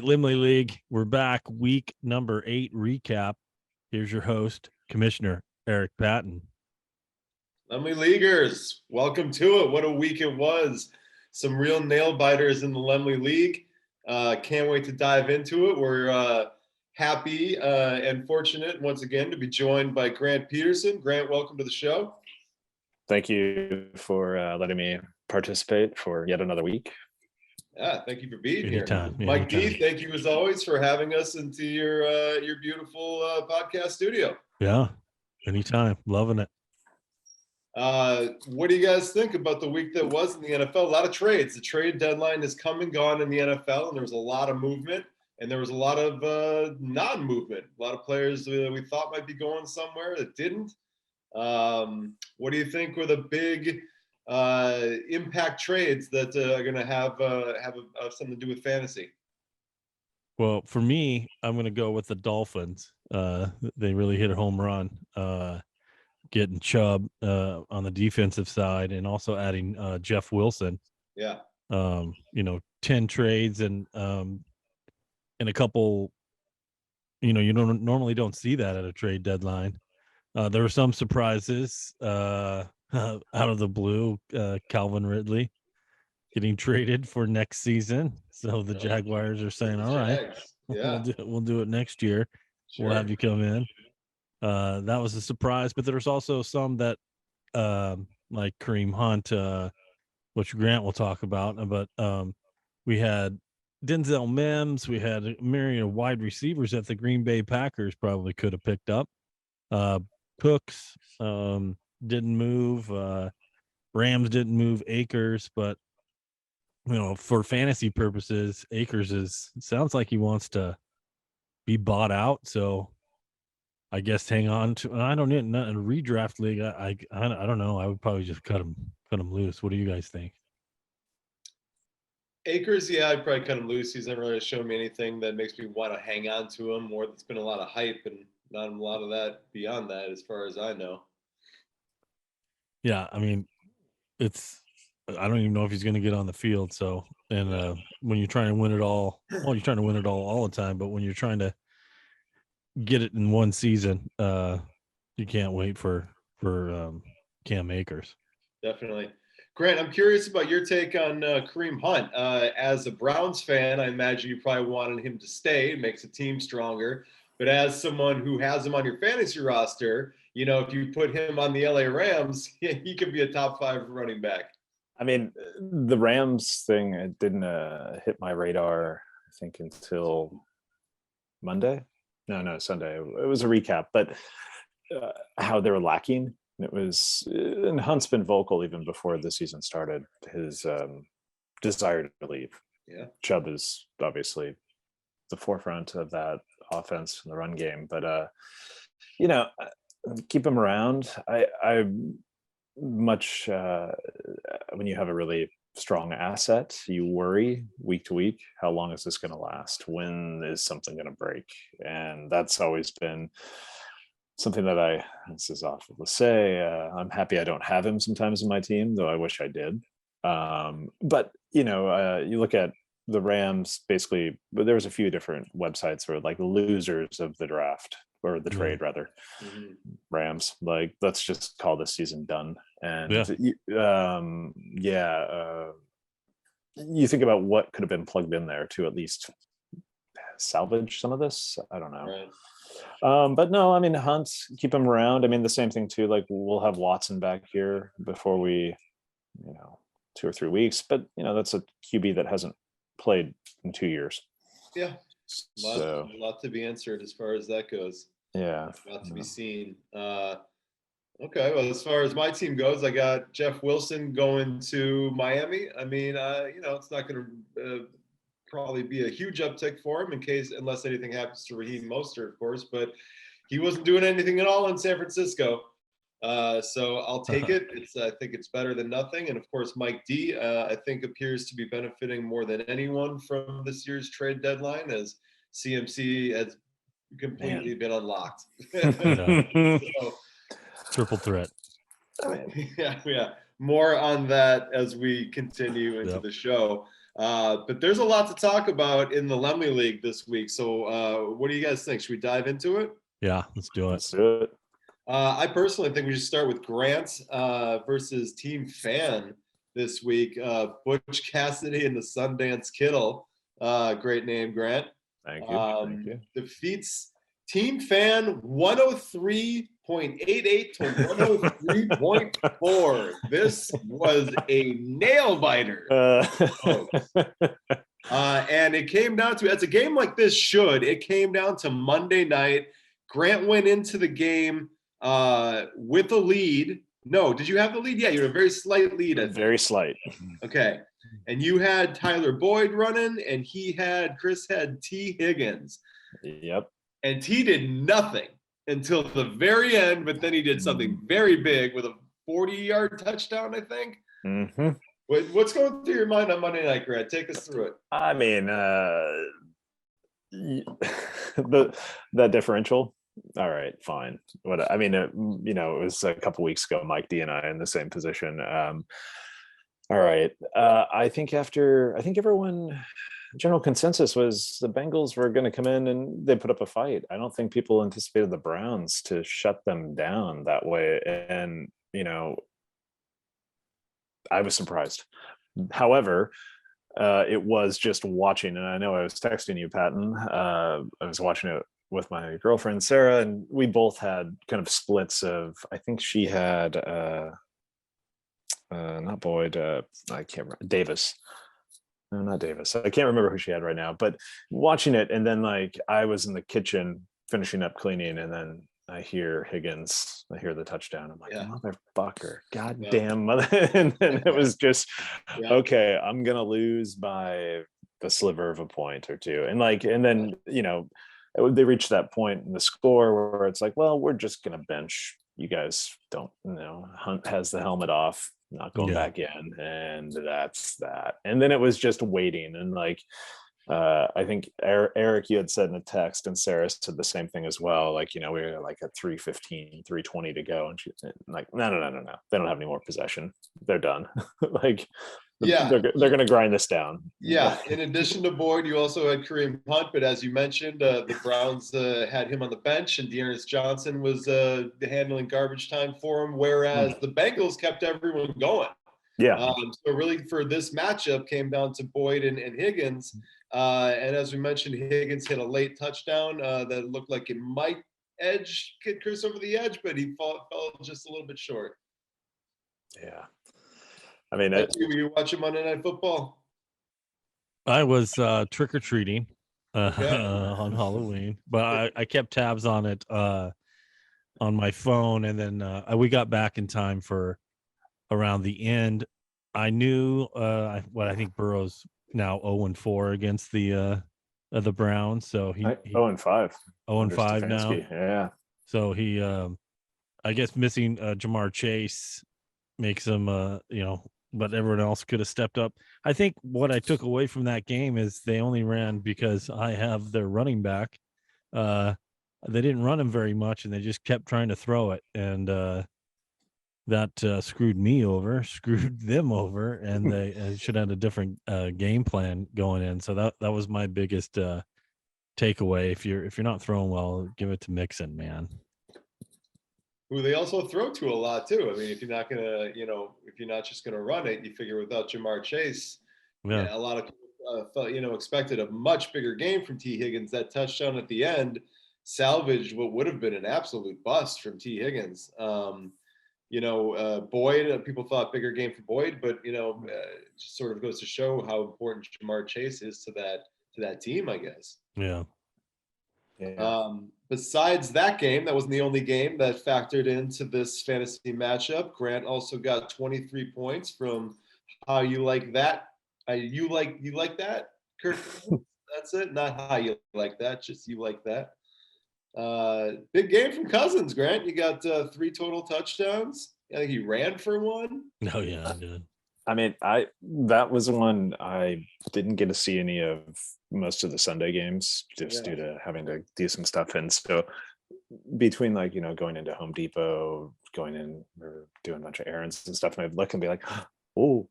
Laemmle League. We're back. Week number 8 recap. Here's your host, Commissioner Eric Patton. Laemmle Leaguers, welcome to it. What a week it was. Some real nail biters in the Laemmle League. Can't wait to dive into it. We're happy and fortunate once again to be joined by Grant Peterson. Grant, welcome to the show. Thank you for letting me participate for yet another week. Yeah, thank you for being Anytime, here. Mike anytime. D, thank you as always for having us into your beautiful podcast studio. Yeah, anytime. Loving it. What do you guys think about the week that was in the NFL? A lot of trades. The trade deadline has come and gone in the NFL, and there was a lot of movement, and there was a lot of non-movement. A lot of players we thought might be going somewhere that didn't. What do you think were the big impact trades that are going to have something to do with fantasy? Well, for me, I'm going to go with the Dolphins. They really hit a home run, getting Chubb on the defensive side and also adding Jeff Wilson. Yeah. 10 trades and a couple, you normally don't see that at a trade deadline. There were some surprises out of the blue. Calvin Ridley getting traded for next season. So the Jaguars are saying, all right, yeah. we'll do it next year. Sure. We'll have you come in. That was a surprise, but there was also some that like Kareem Hunt, which Grant will talk about. But we had Denzel Mims. We had a myriad of wide receivers that the Green Bay Packers probably could have picked up. Cooks didn't move. Rams didn't move Akers, but for fantasy purposes, Akers sounds like he wants to be bought out. So I guess hang on to. I don't need in a redraft league. I don't know. I would probably just cut him loose. What do you guys think? Akers, yeah, I'd probably cut him loose. He's never really shown me anything that makes me want to hang on to him. More, it's been a lot of hype and not a lot of that beyond that, as far as I know. Yeah, I mean, I don't even know if he's going to get on the field. So, and when you're trying to win it all, you're trying to win it all the time. But when you're trying to get it in one season, you can't wait for Cam Akers. Definitely. Grant, I'm curious about your take on Kareem Hunt. As a Browns fan, I imagine you probably wanted him to stay. It makes the team stronger. But as someone who has him on your fantasy roster, if you put him on the LA Rams, he could be a top 5 running back. I mean, the Rams thing, it didn't hit my radar, I think, until Monday. No, Sunday. It was a recap, but how they were lacking. And Hunt's been vocal even before the season started, his desire to leave. Yeah. Chubb is obviously the forefront of that offense in the run game, but keep him around. I much when you have a really strong asset, you worry week to week, how long is this going to last? When is something going to break? And that's always been something that this is awful to say, I'm happy I don't have him sometimes in my team, though I wish I did. But you look at the Rams, basically, but there was a few different websites where like losers of the draft or the trade rather. Mm-hmm. Rams, like, let's just call this season done. And you think about what could have been plugged in there to at least salvage some of this. I don't know. Right. But no, I mean, Hunt, keep him around. I mean, the same thing too, like we'll have Watson back here before we, 2 or 3 weeks, but that's a QB that hasn't played in 2 years. Yeah. A lot to be answered as far as that goes. Yeah. A lot to be seen. Okay. Well, as far as my team goes, I got Jeff Wilson going to Miami. I mean, it's not going to probably be a huge uptick for him unless anything happens to Raheem Mostert, of course, but he wasn't doing anything at all in San Francisco. So I'll take it. I think it's better than nothing. And of course, Mike D, I think appears to be benefiting more than anyone from this year's trade deadline, as CMC has completely been unlocked. So, triple threat. Yeah. More on that as we continue into the show. But there's a lot to talk about in the Laemmle League this week. So what do you guys think? Should we dive into it? Yeah, let's do it. Let's do it. I personally think we should start with Grant versus Team Fan this week. Butch Cassidy and the Sundance Kittle. Great name, Grant. Thank you. Thank you. Defeats Team Fan 103.88 to 103.4. This was a nail biter. And it came down to, as a game like this should, it came down to Monday night. Grant went into the game with a lead. No, did you have the lead? Yeah, you had a very slight lead. Very slight. Okay. And you had Tyler Boyd running, and Chris had T. Higgins. Yep. And T did nothing until the very end, but then he did something very big with a 40-yard touchdown, I think. Mm-hmm. What's going through your mind on Monday night, Grant? Take us through it. I mean, that differential. All right, fine. What I mean, it was a couple weeks ago. Mike D and I in the same position. All right. I think everyone. General consensus was the Bengals were going to come in and they put up a fight. I don't think people anticipated the Browns to shut them down that way. And, I was surprised. However, it was just watching, and I know I was texting you, Patton. I was watching it with my girlfriend, Sarah, and we both had kind of splits of, I think she had, not Boyd, I can't remember, Davis. No, not Davis. I can't remember who she had right now, but watching it, and then like I was in the kitchen finishing up cleaning, and then I hear Higgins, I hear the touchdown. I'm like, motherfucker, goddamn mother. And then it was just, okay, I'm going to lose by the sliver of a point or two. And then, they reached that point in the score where it's like, well, we're just going to bench. You guys don't Hunt has the helmet off, not going back in, and that's that. And then it was just waiting, and I think Eric, you had said in a text, and Sarah said the same thing as well. We were like at 3:15, 3:20 to go, and she's like, no, they don't have any more possession. They're done. They're going to grind this down. Yeah. In addition to Boyd, you also had Kareem Hunt, but as you mentioned, the Browns had him on the bench, and Dearness Johnson was handling garbage time for him, whereas the Bengals kept everyone going. Yeah. So really, for this matchup, came down to Boyd and Higgins. And as we mentioned, Higgins hit a late touchdown that looked like it might get Chris over the edge, but he fell just a little bit short. Yeah. I mean, were you watching Monday Night Football? I was trick-or-treating on Halloween, but I kept tabs on it on my phone, and then we got back in time for around the end. I knew I think Burrow's now 0-4 against the Browns, so he 0-5. 0-5 now. Yeah. So he I guess missing Jamar Chase makes him but everyone else could have stepped up. I think what I took away from that game is they only ran because I have their running back. They didn't run him very much, and they just kept trying to throw it, and that screwed them over, and they should have had a different game plan going in. So that was my biggest takeaway. If you're not throwing well, give it to Mixon, man. Who they also throw to a lot too. I mean, if you're not just gonna run it, you figure without Jamar Chase, a lot of people expected a much bigger game from T. Higgins. That touchdown at the end salvaged what would have been an absolute bust from T. Higgins. Boyd, people thought bigger game for Boyd, but just sort of goes to show how important Jamar Chase is to that team, I guess. Yeah. Besides that game, that wasn't the only game that factored into this fantasy matchup. Grant also got 23 points from How You Like That. You like that, Kirk? That's it. Not How You Like That, just You Like That. Big game from Cousins, Grant. You got 3 total touchdowns. I think he ran for 1. Oh yeah, I did. I mean, that was one I didn't get to see any of most of the Sunday games just due to having to do some stuff. And so between going into Home Depot, going in or doing a bunch of errands and stuff, and I'd look and be like, oh,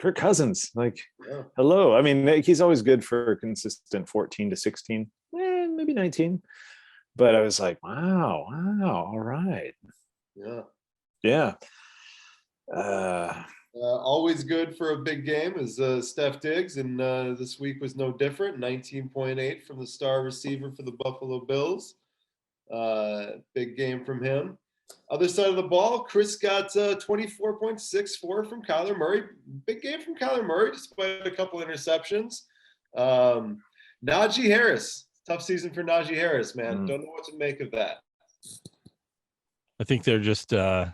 Kirk Cousins, like, Yeah. hello. I mean, he's always good for a consistent 14 to 16, maybe 19. But I was like, wow, all right. Yeah. Yeah. Always good for a big game is Steph Diggs, and this week was no different. 19.8 from the star receiver for the Buffalo Bills. Big game from him. Other side of the ball, Chris got 24.64 from Kyler Murray. Big game from Kyler Murray, despite a couple interceptions. Najee Harris, tough season for Najee Harris, man. Don't know what to make of that. I think they're just I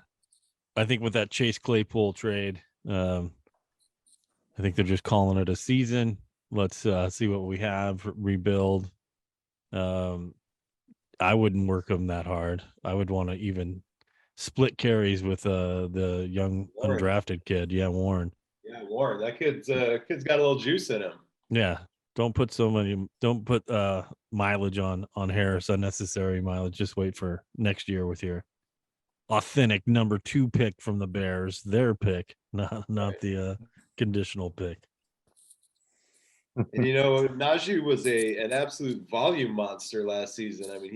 think with that Chase Claypool trade, I think they're just calling it a season. Let's see what we have, rebuild. I wouldn't work them that hard. I would want to even split carries with the young Warren. undrafted kid. Yeah, Warren. Yeah, Warren. That kid's got a little juice in him. Yeah. Don't put mileage on Harris, unnecessary mileage. Just wait for next year with your authentic number 2 pick from the Bears, their pick, not Right. the conditional pick. And Najee was an absolute volume monster last season. I mean,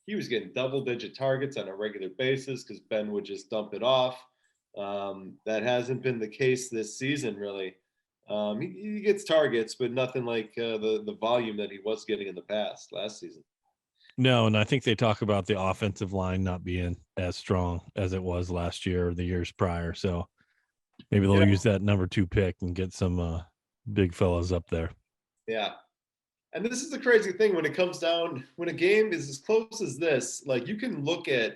he was getting double-digit targets on a regular basis because Ben would just dump it off. That hasn't been the case this season, really. He gets targets, but nothing like the volume that he was getting in the past last season. No, and I think they talk about the offensive line not being as strong as it was last year or the years prior. So maybe they'll use that number 2 pick and get some big fellas up there. Yeah. And this is the crazy thing when it comes down, when a game is as close as this, like you can look at,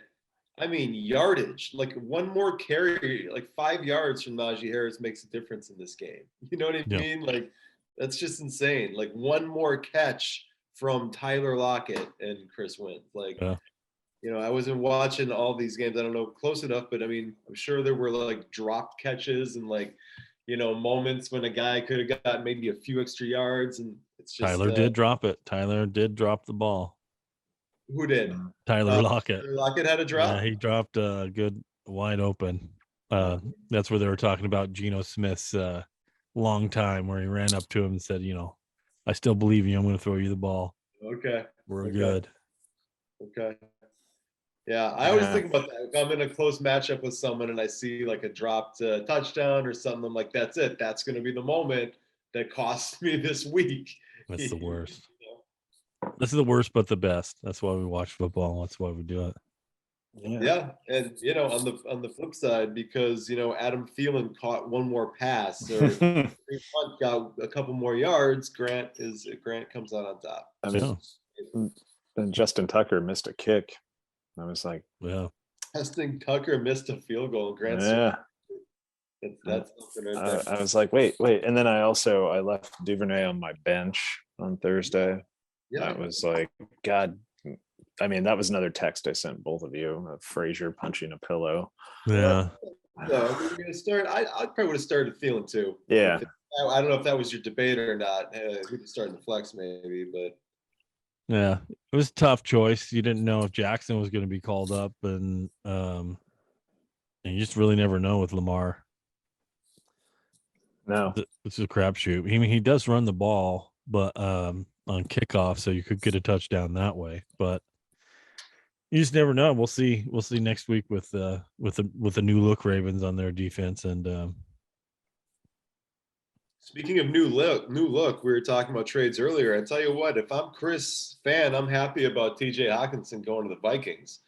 yardage, like one more carry, like 5 yards from Najee Harris makes a difference in this game. You know what I mean? Like that's just insane. Like one more catch from Tyler Lockett and Chris Wentz. Like, I wasn't watching all these games. I don't know close enough, but I'm sure there were like dropped catches and like, moments when a guy could have got maybe a few extra yards, and it's just Tyler did drop it. Tyler did drop the ball. Who did? Tyler Lockett. Tyler Lockett had a drop. Yeah, he dropped a good wide open. That's where they were talking about Geno Smith's long time, where he ran up to him and said, I still believe you. I'm going to throw you the ball. Okay, we're good. Okay. Yeah, I always think about that. If I'm in a close matchup with someone and I see like a dropped touchdown or something, I'm like, that's it. That's going to be the moment that cost me this week. That's the worst. This is the worst, but the best. That's why we watch football. That's why we do it. Yeah, and on the flip side, because Adam Thielen caught one more pass or Hunt got a couple more yards, Grant comes out on top. And Justin Tucker missed a kick. I was like, Justin Tucker missed a field goal. Grant's that's something right there. I was like, wait, and then I left Duvernay on my bench on Thursday. Yeah, I was like, God. I mean, that was another text I sent both of you of Frazier punching a pillow. Yeah. So we're gonna start. I probably would have started Thielen too. Yeah. I don't know if that was your debate or not. Who to start in the flex maybe, but yeah, it was a tough choice. You didn't know if Jackson was going to be called up, and you just really never know with Lamar. No, it's a crapshoot. I mean, he does run the ball, but on kickoff, so you could get a touchdown that way. But you just never know. We'll see. We'll see next week with the new look Ravens on their defense. And speaking of new look, we were talking about trades earlier. I tell you what, if I'm Chris fan, I'm happy about T.J. Hawkinson going to the Vikings.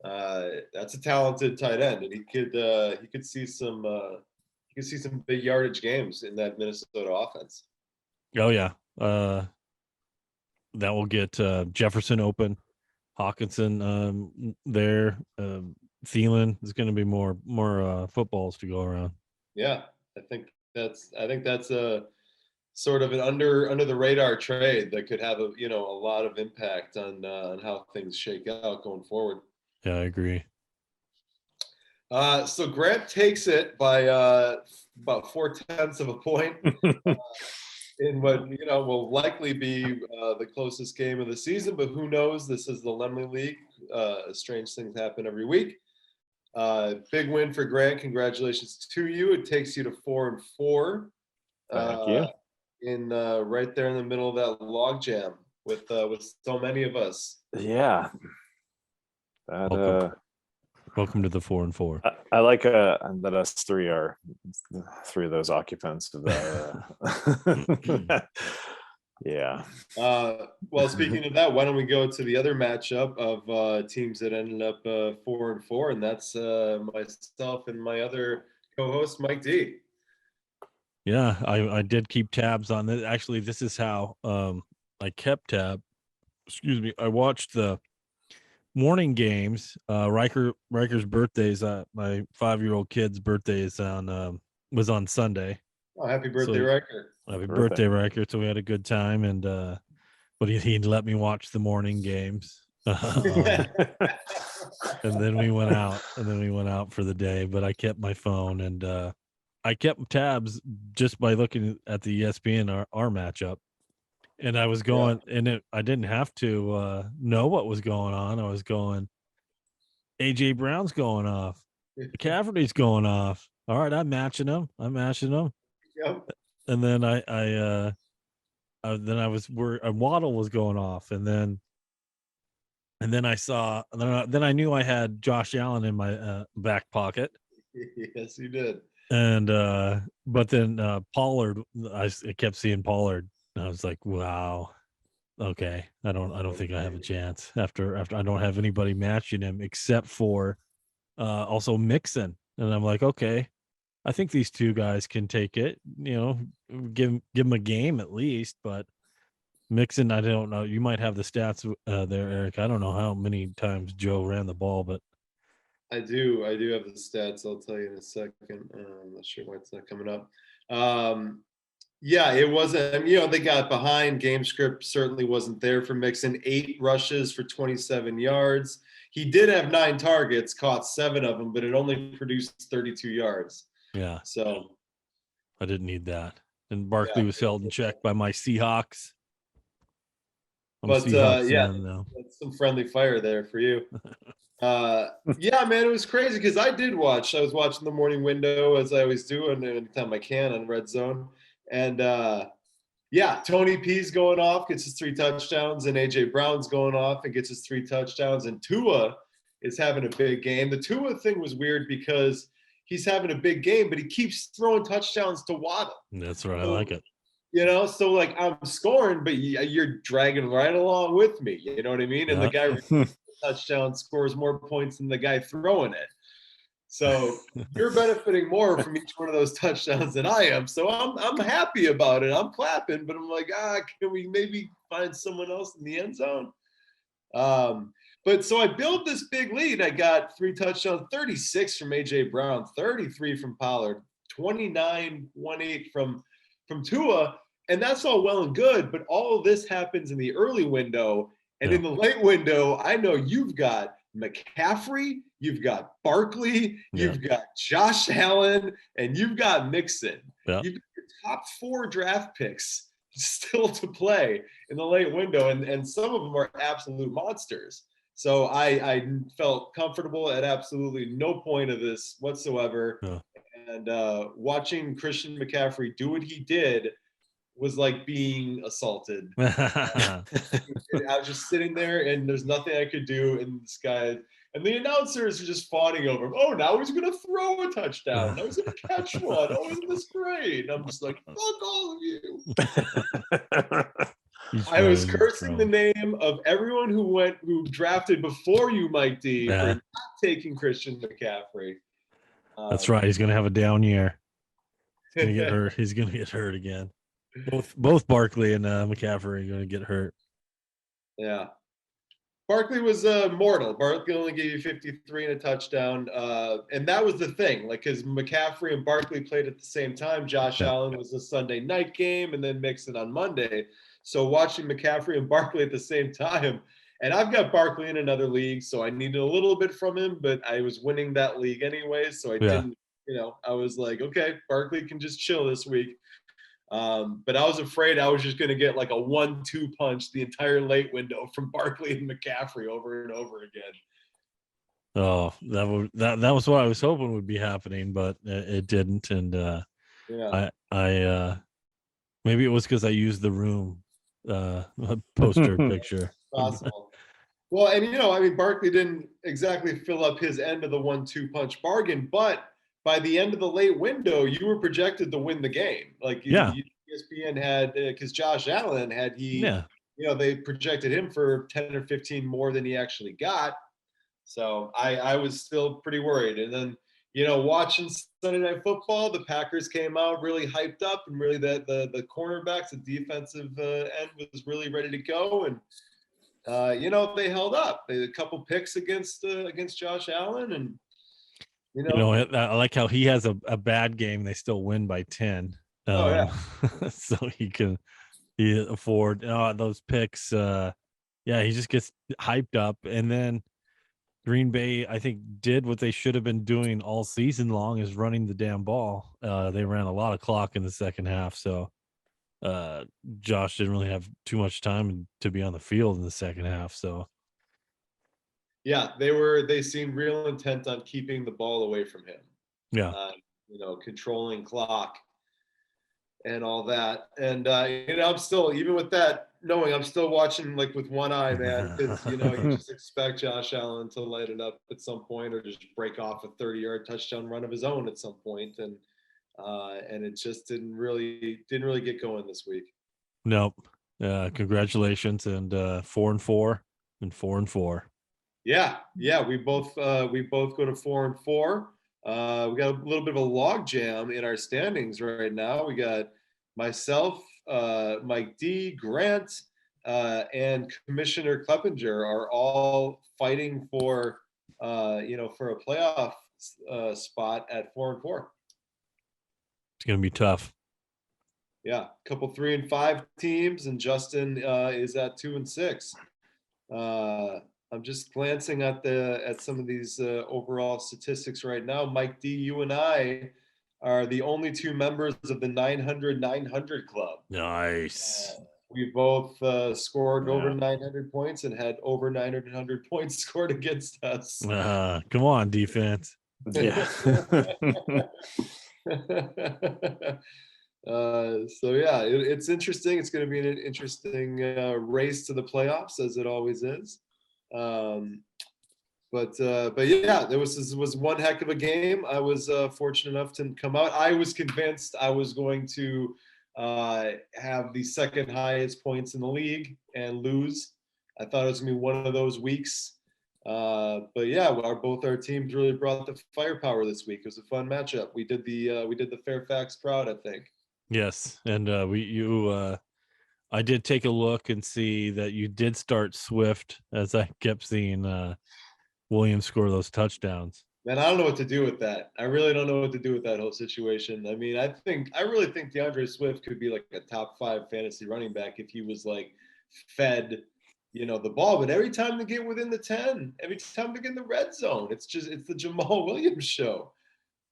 That's a talented tight end, and he could see some big yardage games in that Minnesota offense. Oh yeah, that will get Jefferson open. Hawkinson there. Thielen is going to be more footballs to go around. Yeah, I think that's a sort of an under the radar trade that could have a lot of impact on how things shake out going forward. Yeah, I agree. So Grant takes it by about 0.4 of a point. In what will likely be the closest game of the season, but who knows? This is the Laemmle League. Strange things happen every week. Big win for Grant. Congratulations to you. It takes you to 4-4. Thank you. In right there in the middle of that log jam with so many of us. Yeah. Welcome to the 4-4. I like that us three are three of those occupants of that. Yeah. Well, speaking of that, why don't we go to the other matchup of teams that ended up 4-4, and that's myself and my other co-host Mike D. Yeah, I did keep tabs on this. Actually, this is how I kept tab. Excuse me. I watched the morning games. Riker's birthday's my 5-year-old kid's birthday is was on Sunday. Oh, happy birthday, Riker. Happy birthday, Riker. So we had a good time, and but he let me watch the morning games. And then we went out for the day, but I kept my phone, and I kept tabs just by looking at the ESPN our matchup. And I was going, and I didn't have to know what was going on. I was going, AJ Brown's going off, McCaffrey's going off. All right, I'm matching them. Yep. And then then I was where Waddle was going off, and then I saw, then I knew I had Josh Allen in my back pocket. Yes, you did. And but then Pollard, I kept seeing Pollard, and I was like, wow, okay, I don't think I have a chance after I don't have anybody matching him except for also Mixon. And I'm like, okay, I think these two guys can take it, give them a game at least. But Mixon, I don't know, you might have the stats there, Eric. I don't know how many times Joe ran the ball, but I do have the stats. I'll tell you in a second. I'm not sure why it's not coming up. Yeah, it wasn't, they got behind. Game script certainly wasn't there for Mixon. 8 rushes for 27 yards. He did have 9 targets, caught 7 of them, but it only produced 32 yards. Yeah. So I didn't need that. And Barkley was held in check by my Seahawks. That's some friendly fire there for you. Yeah, man, it was crazy because I was watching the morning window as I always do, and anytime I can on Red Zone. And Tony P's going off, gets his 3 touchdowns, and AJ Brown's going off and gets his 3 touchdowns, and Tua is having a big game. The Tua thing was weird because he's having a big game, but he keeps throwing touchdowns to Waddle. That's right. I like it. So like I'm scoring, but you're dragging right along with me. You know what I mean? And the guy touchdown scores more points than the guy throwing it. So you're benefiting more from each one of those touchdowns than I am. So I'm happy about it. I'm clapping, but I'm like, can we maybe find someone else in the end zone? But so I built this big lead. I got 3 touchdowns, 36 from AJ Brown, 33 from Pollard, 29, 18 from Tua. And that's all well and good, but all of this happens in the early window. And in the late window, I know you've got McCaffrey, you've got Barkley, you've got Josh Allen, and you've got Mixon. Yeah. You've got your top 4 draft picks still to play in the late window, and some of them are absolute monsters. So I felt comfortable at absolutely no point of this whatsoever. Yeah. And watching Christian McCaffrey do what he did was like being assaulted. I was just sitting there, and there's nothing I could do. And this guy and the announcers are just fawning over him. Oh, now he's going to throw a touchdown. Now he's going to catch one. Oh, isn't this great? And I'm just like, fuck all of you. I was cursing the name of everyone who drafted before you, Mike D, for not taking Christian McCaffrey. That's right. He's going to have a down year. He's going to get hurt. He's going to get hurt again. Both Barkley and McCaffrey are going to get hurt. Yeah. Barkley was mortal. Barkley only gave you 53 and a touchdown. And that was the thing. Like, because McCaffrey and Barkley played at the same time. Josh Allen was a Sunday night game, and then Mixon on Monday. So watching McCaffrey and Barkley at the same time. And I've got Barkley in another league, so I needed a little bit from him, but I was winning that league anyway. So I didn't, I was like, okay, Barkley can just chill this week. But I was afraid I was just going to get like a 1-2 punch the entire late window from Barkley and McCaffrey over and over again. Oh, that was what I was hoping would be happening, but it didn't. And Yeah, I maybe it was because I used the room poster picture. possible. Well, and I mean, Barkley didn't exactly fill up his end of the 1-2 punch bargain, but by the end of the late window, you were projected to win the game. Like Yeah, ESPN had, because Josh Allen yeah. they projected him for 10 or 15 more than he actually got. So I was still pretty worried. And then, watching Sunday Night Football, the Packers came out really hyped up, and really the cornerbacks, the defensive end was really ready to go. And they held up. They had a couple picks against Josh Allen, and I like how he has a bad game. They still win by 10. oh yeah, So he afford those picks. Yeah, he just gets hyped up, and then Green Bay, I think, did what they should have been doing all season long, is running the damn ball. They ran a lot of clock in the second half, so Josh didn't really have too much time to be on the field in the second half. So yeah, they seemed real intent on keeping the ball away from him. yeah, uh, controlling clock and all that. And I'm still, even with that, knowing I'm still watching like with one eye, man, because you just expect Josh Allen to light it up at some point, or just break off a 30-yard touchdown run of his own at some point. And it just didn't really get going this week. nope. Congratulations, and 4-4 and 4-4. Yeah, we both go to 4-4. We got a little bit of a log jam in our standings right now. We got myself, Mike D, Grant, and Commissioner Kleppinger are all fighting for for a playoff spot at 4-4. It's gonna be tough. Yeah, a couple 3-5 teams, and Justin is at 2-6. I'm just glancing at some of these overall statistics right now. Mike D, you and I are the only two members of the 900 club. Nice. We both scored over Yeah. 900 points and had over 900 points scored against us. Come on, defense. Yeah. So yeah, it's interesting. It's going to be an interesting race to the playoffs, as it always is. But yeah, this was one heck of a game. I was fortunate enough to come out. I was convinced I was going to have the second highest points in the league and lose. I thought it was gonna be one of those weeks. But yeah, both our teams really brought the firepower this week. It was a fun matchup. We did the Fairfax crowd, I think. Yes, and I did take a look and see that you did start Swift, as I kept seeing Williams score those touchdowns. Man, I don't know what to do with that. I really don't know what to do with that whole situation. I mean, I really think DeAndre Swift could be like a top 5 fantasy running back if he was like fed, the ball. But every time they get within the 10, every time they get in the red zone, it's the Jamal Williams show.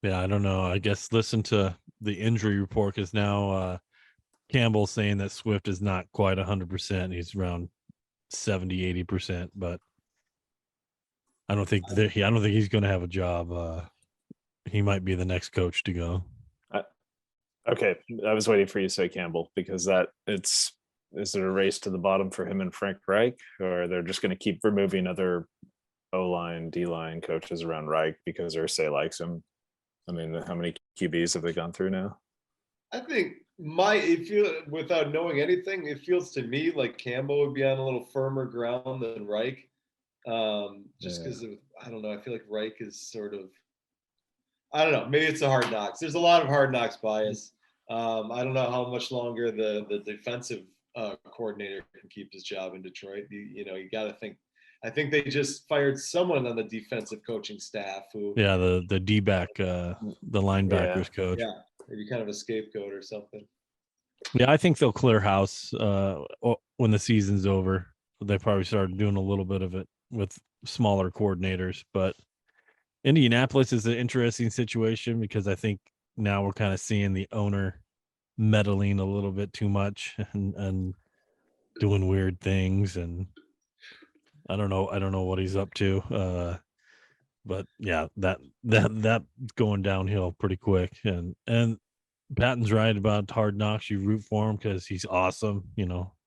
Yeah, I don't know. I guess listen to the injury report, because now Campbell's saying that Swift is not quite 100%. He's around 70-80%, but I don't think he's going to have a job. He might be the next coach to go. Okay, I was waiting for you to say Campbell, because is it a race to the bottom for him and Frank Reich, or they're just going to keep removing other O-line, D-line coaches around Reich because Irsay likes him? I mean, how many QBs have they gone through now? I think without knowing anything, it feels to me like Campbell would be on a little firmer ground than Reich. Just because I don't know, I feel like Reich is sort of, I don't know, maybe it's a Hard Knocks. There's a lot of Hard Knocks bias. I don't know how much longer the defensive coordinator can keep his job in Detroit. You got to think. I think they just fired someone on the defensive coaching staff who. Yeah, the D-back, the linebackers coach. Yeah, maybe kind of a scapegoat or something. Yeah, I think they'll clear house when the season's over. They probably started doing a little bit of it with smaller coordinators, but Indianapolis is an interesting situation, because I think now we're kind of seeing the owner meddling a little bit too much and doing weird things, and I don't know what he's up to. but yeah, that's going downhill pretty quick. And Patton's right about Hard Knocks. You root for him because he's awesome.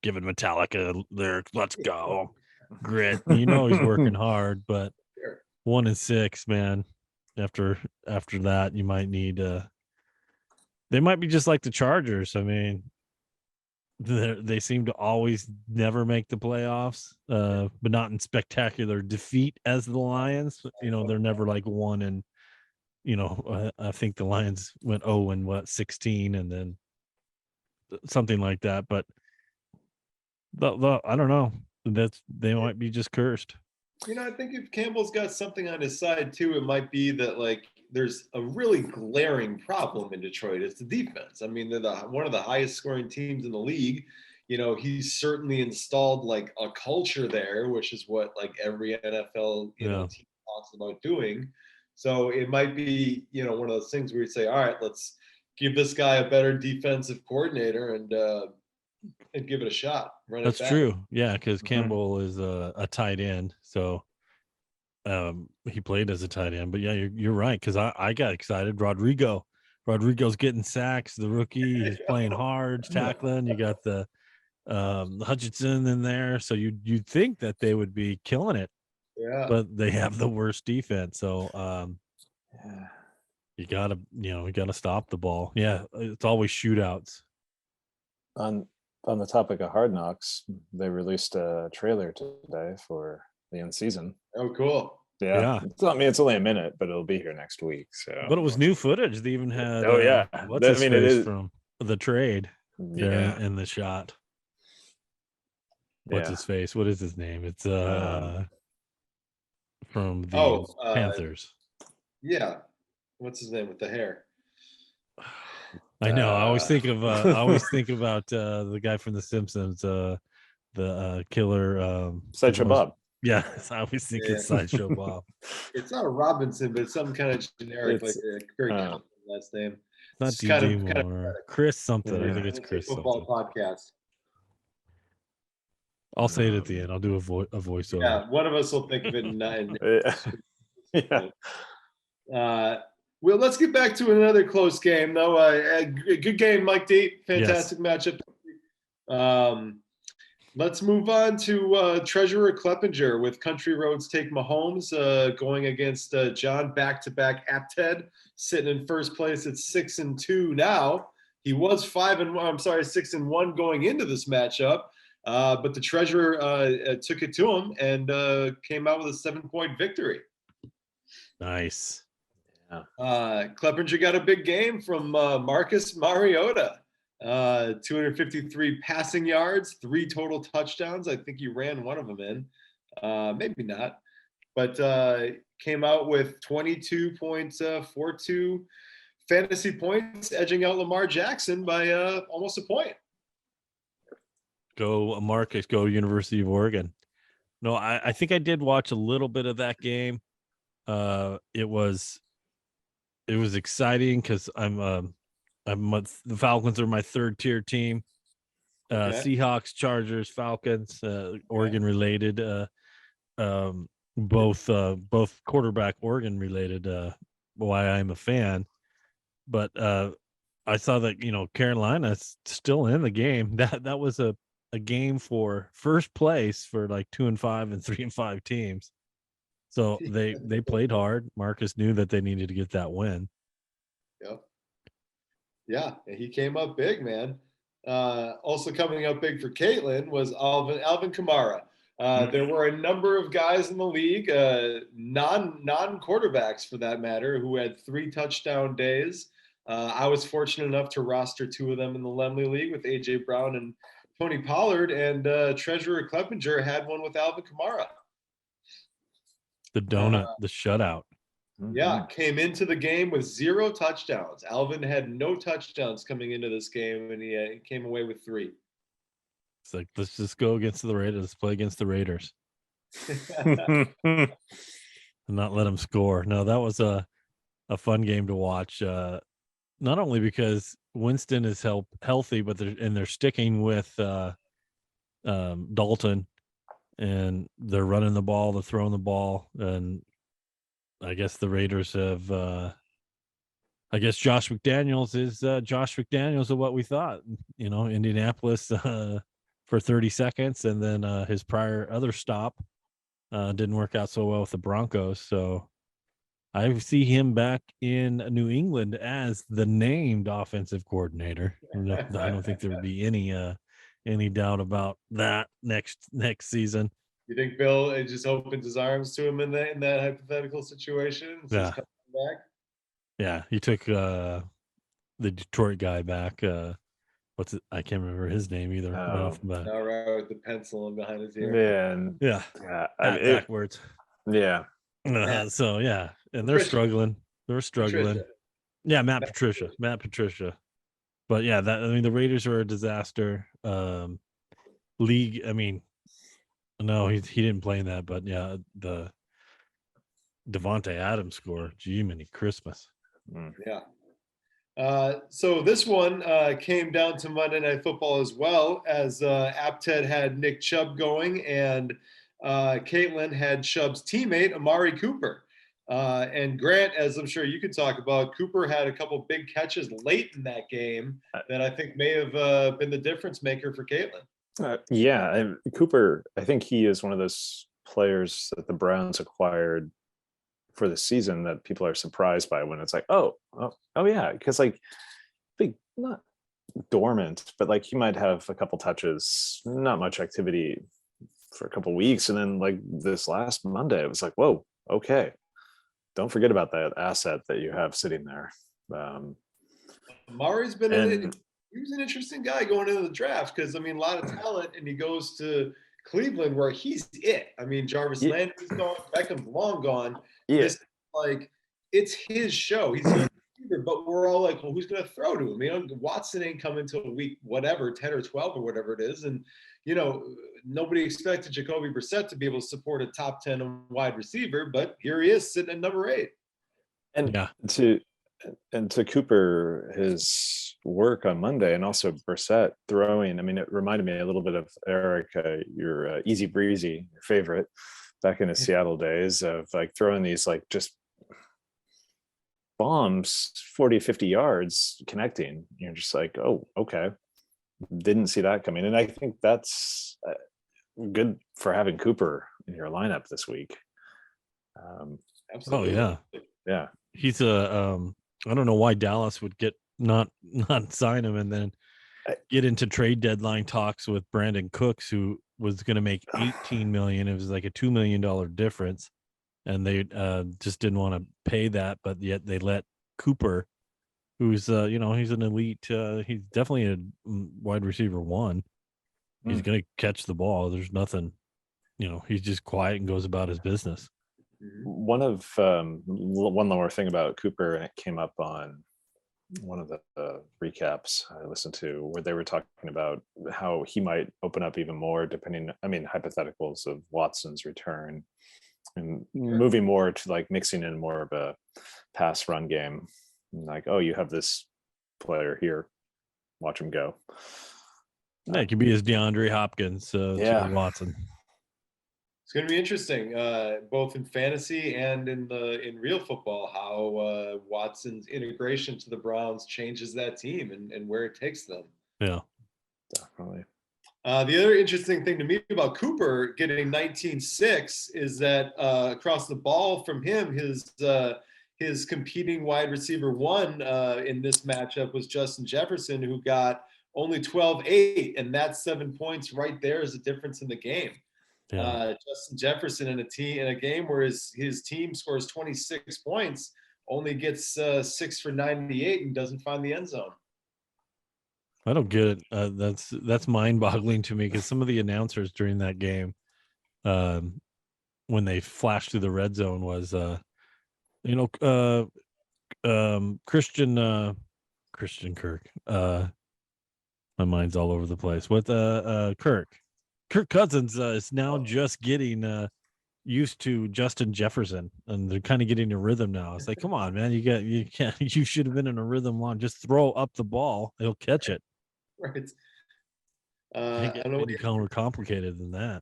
Giving Metallica lyrics, let's go, grit. He's working hard, but Sure. 1-6, man. After that, you might need. They might be just like the Chargers. I mean, they seem to always never make the playoffs, but not in spectacular defeat as the Lions. They're never like 1 and. I think the Lions went 16, and then something like that. But I don't know. They might be just cursed. I think if Campbell's got something on his side too, it might be that like there's a really glaring problem in Detroit. It's the defense. I mean, they're one of the highest scoring teams in the league. He's certainly installed like a culture there, which is what like every NFL team talks about doing. So it might be one of those things where you say, all right, let's give this guy a better defensive coordinator and give it a shot. That's true. Yeah, because Campbell is a tight end, so he played as a tight end. But yeah, you're right, because I got excited. Rodrigo's getting sacks. The rookie is playing hard, tackling. You got the Hutchinson in there, so you'd think that they would be killing it. Yeah, but they have the worst defense. So you gotta stop the ball. Yeah, it's always shootouts. On the topic of Hard Knocks, they released a trailer today for the end season. Oh, cool. Yeah. It's only a minute, but it'll be here next week. So, but it was new footage. They even had. What's his face it is from the trade there in the shot. What's his face? What is his name? It's from the Panthers. Yeah, what's his name with the hair? I know. I always think of. I always think about the guy from The Simpsons, the killer. Sideshow Bob. Yeah, I always think it's Sideshow Bob. It's not a Robinson, but it's some kind of generic, like a very common last name. Not DJ Moore. Chris something. I think it's Chris. Football podcast. I'll say it at the end. I'll do a voiceover. Yeah, one of us will think of it in 9. Yeah. Well, let's get back to another close game, though. A good game, Mike D. Fantastic matchup. Let's move on to Treasurer Kleppinger with Country Roads Take Mahomes going against John back-to-back Apted, sitting in first place at 6-2 now. He was 6-1 going into this matchup. But the Treasurer took it to him and came out with a 7-point victory. Nice. Yeah. Kleppinger got a big game from Marcus Mariota. 253 passing yards, 3 total touchdowns. I think he ran one of them in. Maybe not. But came out with 22.42 fantasy points, edging out Lamar Jackson by almost a point. Go Marcus, go University of Oregon. No, I think I did watch a little bit of that game. It was exciting because the Falcons are my 3rd tier team. Seahawks, Chargers, Falcons, Oregon related. Both quarterback Oregon related. Why I'm a fan, but I saw that Carolina's still in the game. That was a game for first place for like 2-5 and 3-5 teams. So they played hard. Marcus knew that they needed to get that win. Yep. Yeah, he came up big, man. Also coming up big for Caitlin was Alvin Kamara. There were a number of guys in the league, non-quarterbacks for that matter, who had 3 touchdown days. I was fortunate enough to roster 2 of them in the Laemmle League with A.J. Brown and Tony Pollard, and Treasurer Kleppinger had one with Alvin Kamara. The donut, the shutout. Yeah, came into the game with 0 touchdowns. Alvin had no touchdowns coming into this game, and he came away with 3. It's like, let's just go against the Raiders. Let's play against the Raiders. And not let them score. No, that was a fun game to watch. Not only because Winston is healthy, but they're sticking with Dalton, and they're running the ball, they're throwing the ball, and I guess the Raiders have. I guess Josh McDaniels is Josh McDaniels of what we thought. Indianapolis for 30 seconds, and then his prior other stop didn't work out so well with the Broncos. So I see him back in New England as the named offensive coordinator. No, I don't think there would be any doubt about that next season. You think Bill just opens his arms to him in that hypothetical situation? Yeah. Coming back? Yeah, he took the Detroit guy back. What's it? I can't remember his name either. Right off the bat. All right, with the pencil behind his ear. Man, Yeah, backwards. Yeah. So yeah, and they're struggling. They're struggling. Patricia. Yeah, Matt Patricia. But yeah, the Raiders are a disaster. League. I mean, no, he didn't play in that. But yeah, the Devontae Adams score. Gee, many Christmas. Yeah. So this one came down to Monday Night Football as well, as Apted had Nick Chubb going, and Caitlin had Chubb's teammate, Amari Cooper. And Grant, as I'm sure you could talk about, Cooper had a couple big catches late in that game that I think may have been the difference maker for Caitlin. Cooper, I think he is one of those players that the Browns acquired for the season that people are surprised by when it's like, oh yeah, because like big, not dormant, but like he might have a couple touches, not much activity for a couple weeks, and then like this last Monday it was like, whoa, okay, don't forget about that asset that you have sitting there. Amari's been he was an interesting guy going into the draft, because I mean, a lot of talent, and he goes to Cleveland where he's it. I mean, Jarvis Landry's gone, Beckham's long gone. Yeah. It's his show. He's a receiver, but we're all like, well, who's going to throw to him? Watson ain't coming till week whatever, 10 or 12 or whatever it is, and nobody expected Jacoby Brissett to be able to support a top 10 wide receiver, but here he is sitting at number 8. And to Cooper, his work on Monday, and also Brissett throwing, I mean, it reminded me a little bit of Eric, your Easy Breezy, your favorite, back in his Seattle days, of like throwing these like just bombs 40, 50 yards connecting. You're just like, oh, okay. Didn't see that coming. And I think that's good for having Cooper in your lineup this week. Absolutely. Oh, yeah. He's I don't know why Dallas would not sign him and then get into trade deadline talks with Brandon Cooks, who was going to make $18 million. It was like a $2 million difference, and they just didn't want to pay that. But yet they let Cooper, who's he's an elite, he's definitely a wide receiver 1. He's going to catch the ball. There's nothing, he's just quiet and goes about his business. One more thing about Cooper, and it came up on one of the recaps I listened to, where they were talking about how he might open up even more, hypotheticals of Watson's return and moving more to like mixing in more of a pass run game. Like, oh, you have this player here, watch him go. Yeah, it could be his DeAndre Hopkins, Watson. It's going to be interesting, both in fantasy and in real football, how Watson's integration to the Browns changes that team and where it takes them. Yeah, definitely. The other interesting thing to me about Cooper getting 19.6 is that across the ball from him, his competing wide receiver 1 in this matchup was Justin Jefferson, who got only 12.8, and that's 7 points right there is the difference in the game. Yeah. Justin Jefferson in a game where his team scores 26 points, only gets 6 for 98 and doesn't find the end zone. I don't get it. That's mind-boggling to me, because some of the announcers during that game, when they flashed through the red zone, was Christian Kirk. My mind's all over the place. With Kirk Cousins is now just getting used to Justin Jefferson, and they're kind of getting a rhythm now. It's like, come on, man, you should have been in a rhythm long. Just throw up the ball, he'll catch it. Right. I don't know any more complicated than that.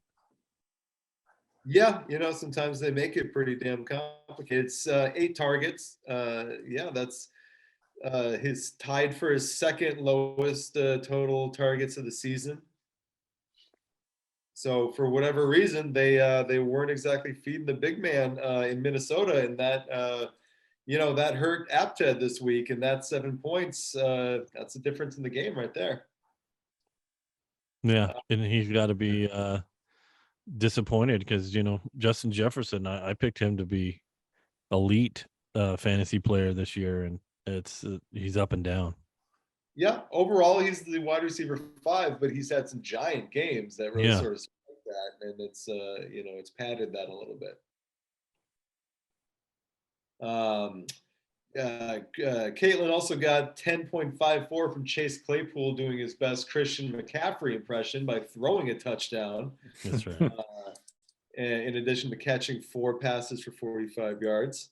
Yeah, sometimes they make it pretty damn complicated. It's 8 targets. Yeah, that's his tied for his second lowest total targets of the season. So for whatever reason, they weren't exactly feeding the big man in Minnesota, and that that hurt Apted this week, and that 7 points. That's the difference in the game right there. Yeah, and he's got to be disappointed because Justin Jefferson, I picked him to be elite fantasy player this year, and he's up and down. Yeah, overall he's the wide receiver 5, but he's had some giant games that really sort of spike that, and it's it's padded that a little bit. Caitlin also got 10.54 from Chase Claypool doing his best Christian McCaffrey impression by throwing a touchdown. That's right. In addition to catching 4 passes for 45 yards.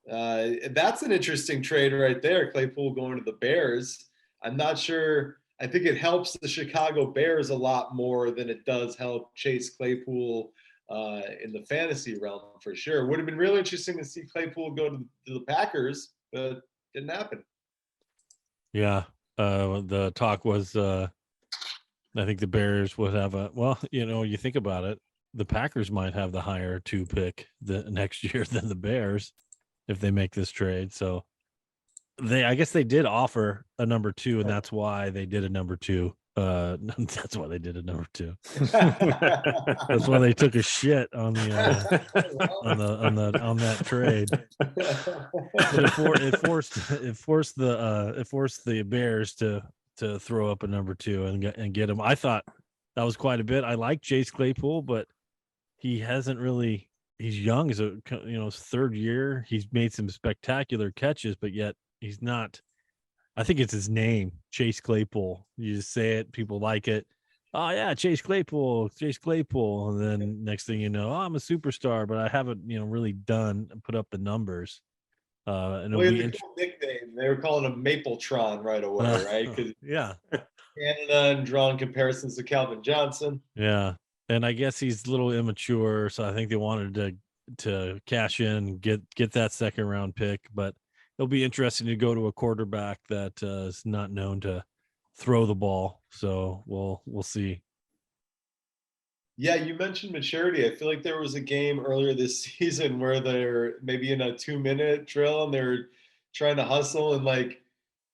That's an interesting trade right there. Claypool going to the Bears. I'm not sure. I think it helps the Chicago Bears a lot more than it does help Chase Claypool in the fantasy realm for sure. Would have been really interesting to see Claypool go to the Packers, but didn't happen. Yeah. The talk was, I think the Bears would have you think about it, the Packers might have the higher 2 pick the next year than the Bears if they make this trade. So I guess they did offer a number 2, and that's why they did a number 2. That's why they did a number 2. That's why they took a shit on the on that trade. But it forced the Bears to throw up a number 2 and get him. I thought that was quite a bit. I like Chase Claypool, but he hasn't really. He's young, as his 3rd year. He's made some spectacular catches, but yet he's not. I think it's his name, Chase Claypool. You just say it, people like it. Oh yeah, Chase Claypool. And then next thing you know, I'm a superstar, but I haven't, really put up the numbers. And well, a cool nickname. They were calling him Mapletron right away, right? Because yeah, Canada and drawing comparisons to Calvin Johnson. Yeah, and I guess he's a little immature, so I think they wanted to cash in, get that 2nd round pick, but it'll be interesting to go to a quarterback that is not known to throw the ball. So we'll see. Yeah, you mentioned maturity. I feel like there was a game earlier this season where they're maybe in a 2-minute drill and they're trying to hustle, and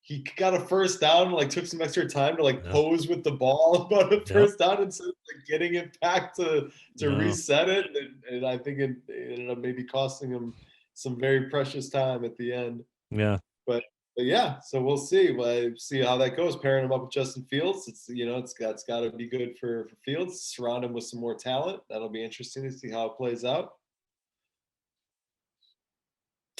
he got a first down, took some extra time to pose with the ball about a first down instead of getting it back to reset it. And I think it ended up maybe costing him some very precious time at the end. Yeah. But yeah, so we'll see. We'll see how that goes. Pairing him up with Justin Fields, it's got to be good for Fields. Surround him with some more talent. That'll be interesting to see how it plays out.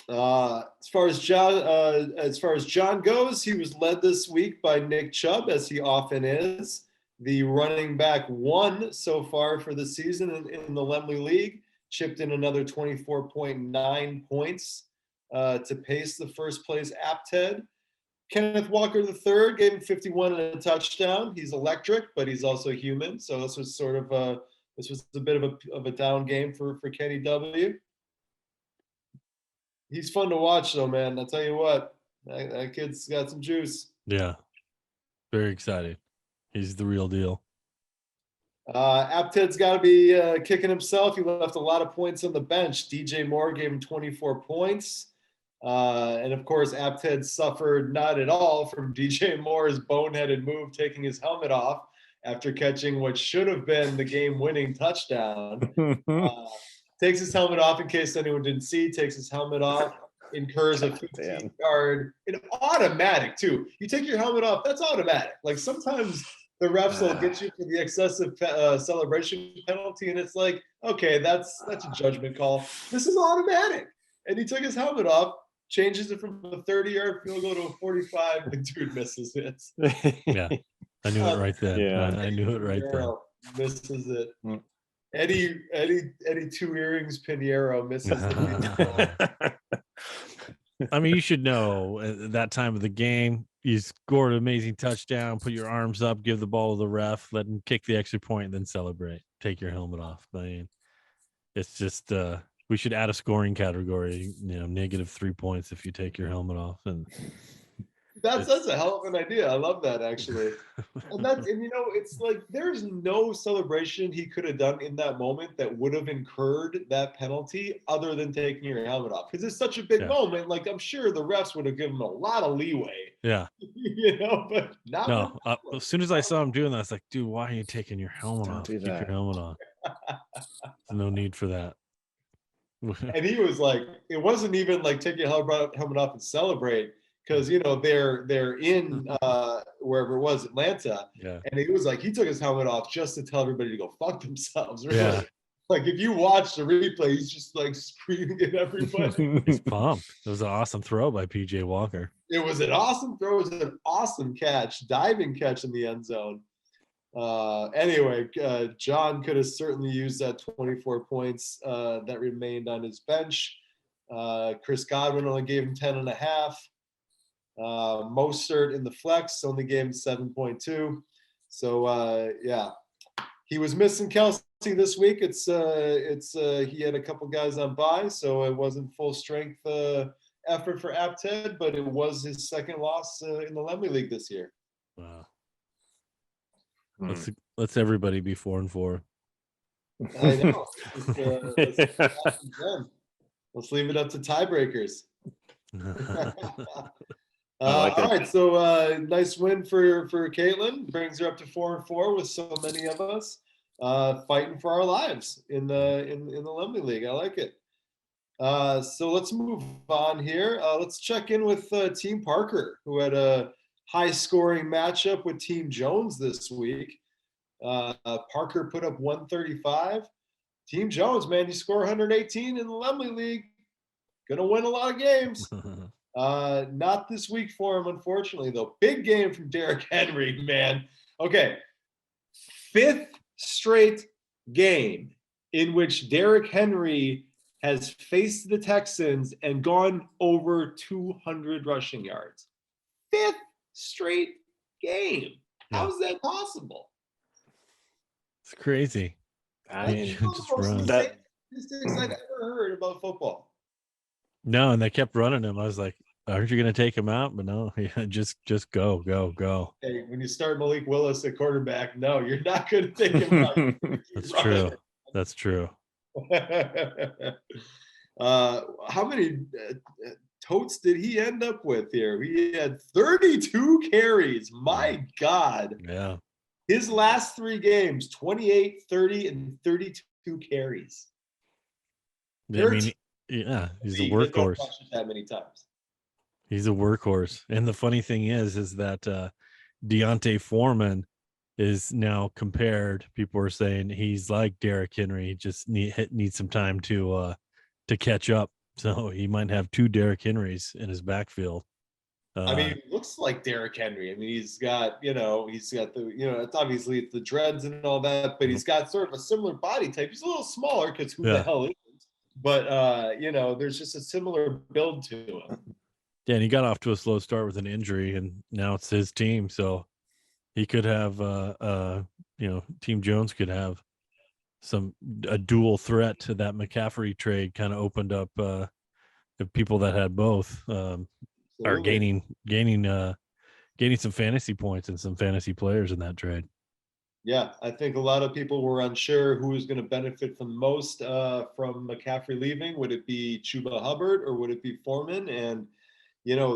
As far as John goes, he was led this week by Nick Chubb, as he often is, the running back 1 so far for the season in the Laemmle League. Chipped in another 24.9 points to pace the first place Apted. Kenneth Walker III gave him 51 and a touchdown. He's electric, but he's also human. So this was a bit of a down game for Kenny W. He's fun to watch, though, man. I'll tell you what, that kid's got some juice. Yeah, very excited. He's the real deal. Apted's got to be kicking himself. He left a lot of points on the bench. DJ Moore gave him 24 points. And of course, Apted suffered not at all from DJ Moore's boneheaded move, taking his helmet off after catching what should have been the game-winning touchdown. Takes his helmet off, in case anyone didn't see, takes his helmet off, incurs a 15-yard, an automatic too. You take your helmet off, that's automatic. Sometimes the refs will get you for the excessive celebration penalty, and it's okay, that's a judgment call. This is automatic. And he took his helmet off, changes it from a 30-yard field goal to a 45. The dude misses it. Yeah, I knew it right then. Yeah, I knew it right then. Misses it. Eddie 2 earrings Pinheiro misses it. I mean, you should know at that time of the game, you scored an amazing touchdown, put your arms up, give the ball to the ref, let him kick the extra point, and then celebrate. Take your helmet off. I mean, It's just we should add a scoring category. -3 points if you take your helmet off, and That's a hell of an idea. I love that actually. And it's like there's no celebration he could have done in that moment that would have incurred that penalty other than taking your helmet off. Because it's such a big Yeah. moment. Like I'm sure the refs would have given him a lot of leeway, yeah. but not No, with as soon as I saw him doing that, I was like, dude, why are you taking your helmet Don't off? do Keep your that. helmet on. There's no need for that. and he was like, it wasn't even like take your helmet off and celebrate because they're in wherever it was, Atlanta, Yeah. and he was like, he took his helmet off just to tell everybody to go fuck themselves. Really. Yeah. Like if you watch the replay, he's just like screaming at everybody. He's pumped. It was an awesome throw by PJ Walker. It was an awesome throw. It was an awesome catch, diving catch in the end zone. Anyway, John could have certainly used that 24 points that remained on his bench. Chris Godwin only gave him 10 and a half. Mostert in the flex only gave him 7.2. So yeah, he was missing Kelsey this week. It's he had a couple guys on bye, so it wasn't full strength effort for Apted, but it was his second loss in the Laemmle League this year. Wow. Let's everybody be 4-4. I know. Let's leave it up to tiebreakers. All right, so nice win for Caitlin. Brings her up to 4-4 with so many of us fighting for our lives in the Laemmle League. I like it. So let's move on here. Let's check in with Team Parker, who had a high-scoring matchup with Team Jones this week. Parker put up 135. Team Jones, man, you score 118 in the Laemmle League. Gonna win a lot of games. Not this week for him, unfortunately, though. Big game from Derrick Henry, man. Okay. 5th straight game in which Derrick Henry has faced the Texans and gone over 200 rushing yards. 5th straight game. How is that possible? It's crazy. I mean, just run. Statistics I've ever heard about football. No, and they kept running him. I was like, aren't you going to take him out? But no, yeah, just go. Hey, when you start Malik Willis at quarterback, no, you're not going to take him out. That's true. That's true. How many totes did he end up with here? He had 32 carries. My God. Yeah. His last 3 games, 28, 30, and 32 carries. I mean, yeah, he's a workhorse. That many times. He's a workhorse. And the funny thing is that Deontay Foreman is now compared. People are saying he's like Derrick Henry, just needs some time to catch up. So he might have 2 Derrick Henrys in his backfield. I mean, it looks like Derrick Henry. I mean, he's got the, it's obviously it's the dreads and all that, but he's got sort of a similar body type. He's a little smaller because who the hell isn't? But there's just a similar build to him. Yeah, and he got off to a slow start with an injury, and now it's his team. So he could have, Team Jones could have a dual threat to that McCaffrey trade. Kind of opened up the people that had both are gaining some fantasy points and some fantasy players in that trade. Yeah, I think a lot of people were unsure who was going to benefit from most from McCaffrey leaving. Would it be Chuba Hubbard or would it be Foreman? And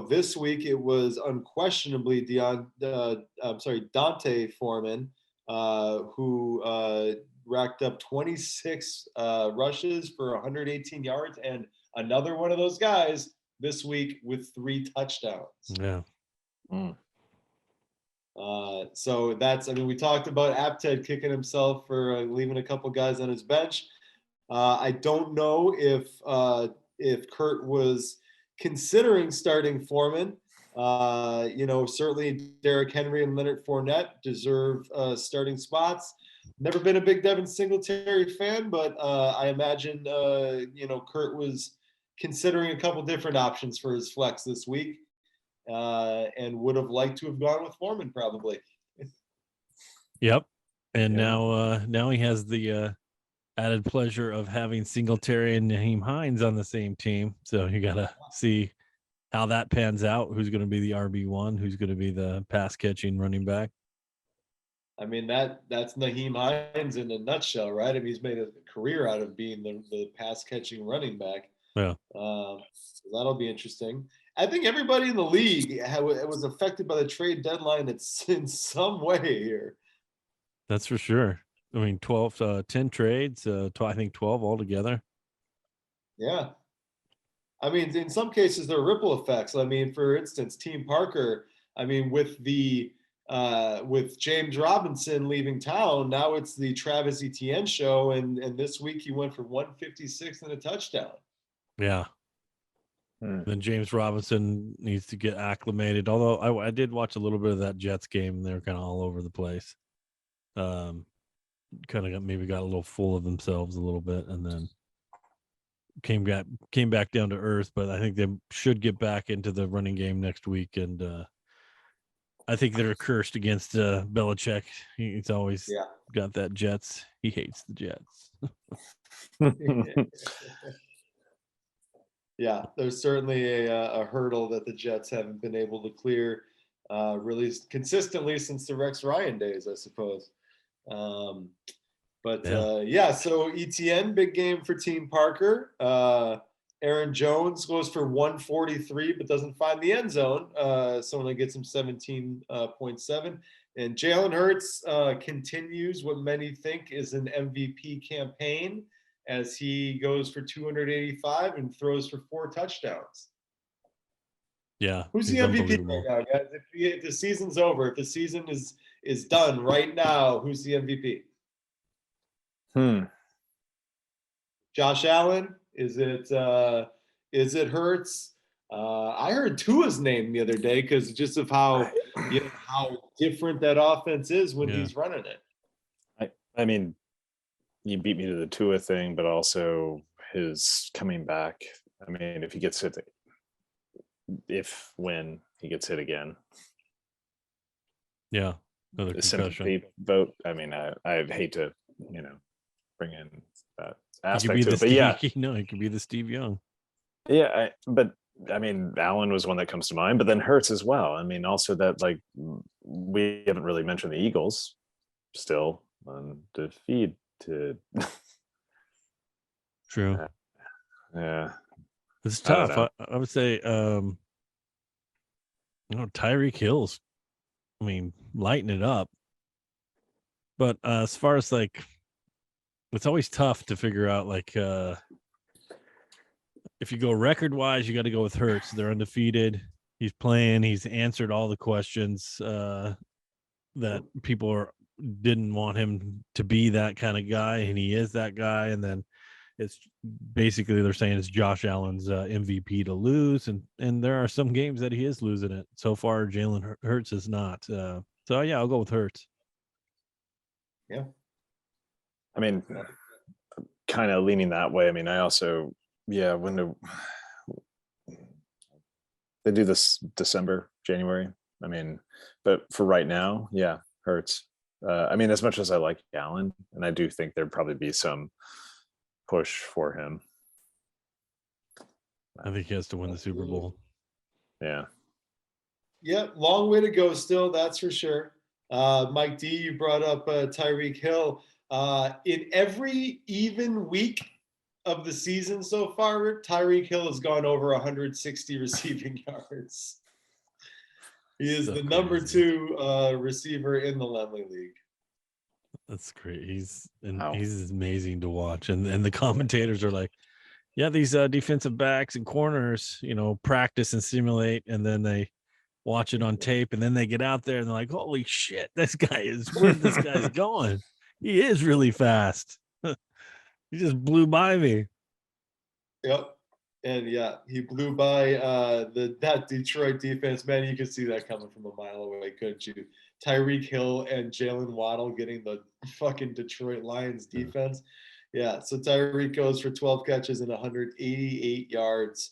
this week it was unquestionably Dante Foreman, who racked up 26 rushes for 118 yards, and another one of those guys this week with 3 touchdowns. Yeah. So we talked about Apted kicking himself for leaving a couple guys on his bench. I don't know if Kurt was considering starting Foreman. Certainly Derrick Henry and Leonard Fournette deserve starting spots. Never been a big Devin Singletary fan, but I imagine Kurt was considering a couple different options for his flex this week. And would have liked to have gone with Foreman probably. Yep. And now he has the added pleasure of having Singletary and Naheem Hines on the same team. So you got to see how that pans out. Who's going to be the RB1? Who's going to be the pass catching running back? I mean, that's Naheem Hines in a nutshell, right? I mean, he's made a career out of being the pass catching running back. Yeah. So that'll be interesting. I think everybody in the league was affected by the trade deadline in some way here. That's for sure. I mean, 10 trades, I think 12 altogether. Yeah. I mean, in some cases, there are ripple effects. I mean, for instance, Team Parker, I mean, with James Robinson leaving town, now it's the Travis Etienne show. And this week he went for 156 and a touchdown. Yeah. Then James Robinson needs to get acclimated. Although I did watch a little bit of that Jets game, and they were kind of all over the place. Kind of got a little full of themselves a little bit, and then came back down to earth. But I think they should get back into the running game next week. And I think they're cursed against Belichick. He's always got that Jets. He hates the Jets. Yeah, there's certainly a hurdle that the Jets haven't been able to clear really consistently since the Rex Ryan days, I suppose. So ETN, big game for Team Parker. Aaron Jones goes for 143, but doesn't find the end zone. So only gets him 17.7. And Jalen Hurts continues what many think is an MVP campaign, as he goes for 285 and throws for 4 touchdowns. Yeah. Who's the MVP right now, guys? If the season's over, if the season is done right now, who's the MVP? Josh Allen? Is it Hurts? I heard Tua's name the other day because just of how different that offense is when he's running it. I mean, you beat me to the Tua thing, but also his coming back. I mean, if he gets hit, when he gets hit again. Yeah. Another sympathy vote. I mean, I hate to, bring in that aspect to it, but it could be the Steve Young. Yeah. But I mean, Allen was one that comes to mind, but then Hurts as well. I mean, also that, like, we haven't really mentioned the Eagles still undefeated. True. Yeah. It's tough. I would say, Tyreek Hill's, lighten it up. But as far as it's always tough to figure out, if you go record wise, you got to go with Hurts. They're undefeated. He's playing. He's answered all the questions that people didn't want him to be that kind of guy, and he is that guy. And then it's basically they're saying it's Josh Allen's MVP to lose, and there are some games that he is losing it. So far, Jalen Hurts is not. I'll go with Hurts. Yeah. I mean, kind of leaning that way. I mean, I also, when they do this December, January. I mean, but for right now, Hurts. I mean, as much as I like Allen, and I do think there'd probably be some push for him. I think he has to win the Super Bowl. Yeah. Yeah, long way to go still, that's for sure. Mike D, you brought up Tyreek Hill. In every even week of the season so far, Tyreek Hill has gone over 160 receiving yards. He is the number 2 receiver in the Laemmle League. That's great. He's amazing to watch, and the commentators are like, "Yeah, these defensive backs and corners, practice and simulate, and then they watch it on tape, and then they get out there and they're like, holy shit, where this guy's going? He is really fast. He just blew by me." Yep. And he blew by that Detroit defense. Man, you could see that coming from a mile away, couldn't you? Tyreek Hill and Jalen Waddle getting the fucking Detroit Lions defense. Yeah, so Tyreek goes for 12 catches and 188 yards.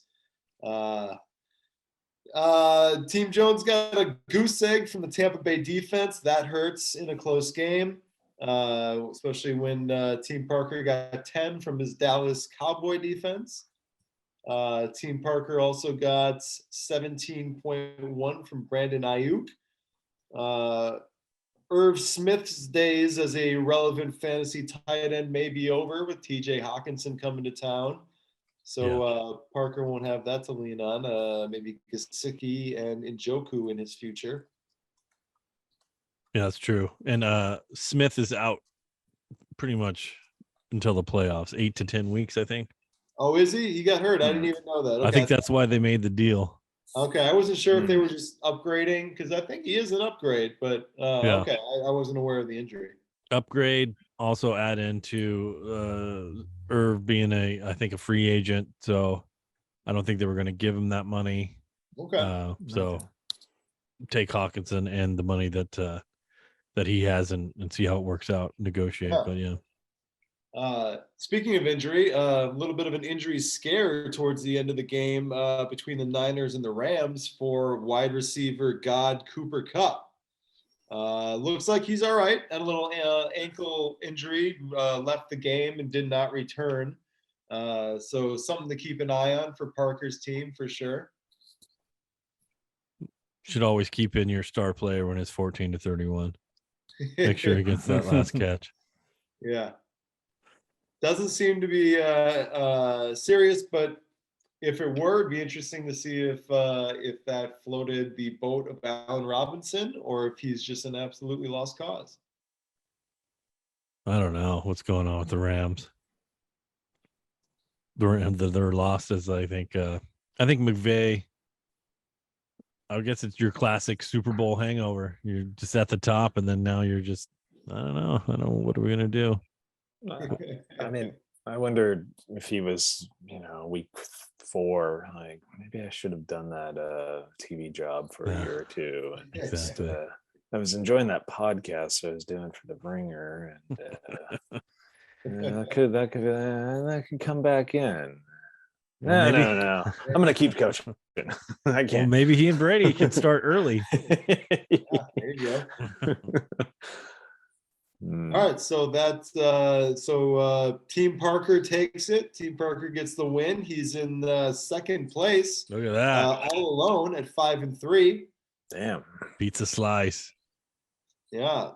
Team Jones got a goose egg from the Tampa Bay defense. That hurts in a close game. especially when Team Parker got 10 from his Dallas Cowboy defense. Team Parker also got 17.1 from Brandon Ayuk. Irv Smith's days as a relevant fantasy tight end may be over with TJ Hawkinson coming to town. So Parker won't have that to lean on. Maybe Gesicki and Njoku in his future. Yeah, that's true. And Smith is out pretty much until the playoffs, 8 to 10 weeks, I think. Oh, is he? He got hurt. I didn't even know that. Okay. I think that's why they made the deal. Okay, I wasn't sure if they were just upgrading because I think he is an upgrade, but okay, I wasn't aware of the injury. Upgrade, also add into Irv being I think a free agent, so I don't think they were going to give him that money. Okay. So take Hawkinson and the money that he has and see how it works out, negotiate. But speaking of injury, a little bit of an injury scare towards the end of the game between the Niners and the Rams for wide receiver God Cooper Kupp. Looks like he's all right. Had a little ankle injury, left the game and did not return. So something to keep an eye on for Parker's team for sure. Should always keep in your star player when it's 14 to 31. Make sure he gets that last catch. Yeah. Doesn't seem to be serious, but if it were, it'd be interesting to see if that floated the boat of Allen Robinson or if he's just an absolutely lost cause. I don't know what's going on with the Rams. They're lost as I think McVay. I guess it's your classic Super Bowl hangover. You're just at the top, and then now you're just I don't know. What are we gonna do? I mean, I wondered if he was, week 4, like maybe I should have done that TV job for a year or two. And Exactly. I was enjoying that podcast I was doing for the Ringer, and that could come back in. Well, No. I'm gonna keep coaching. I can't. Well, maybe he and Brady can start early. There you go. All right, so that's Team Parker takes it. Team Parker gets the win. He's in second place. Look at that, all alone at 5-3. Damn, pizza slice. Yeah,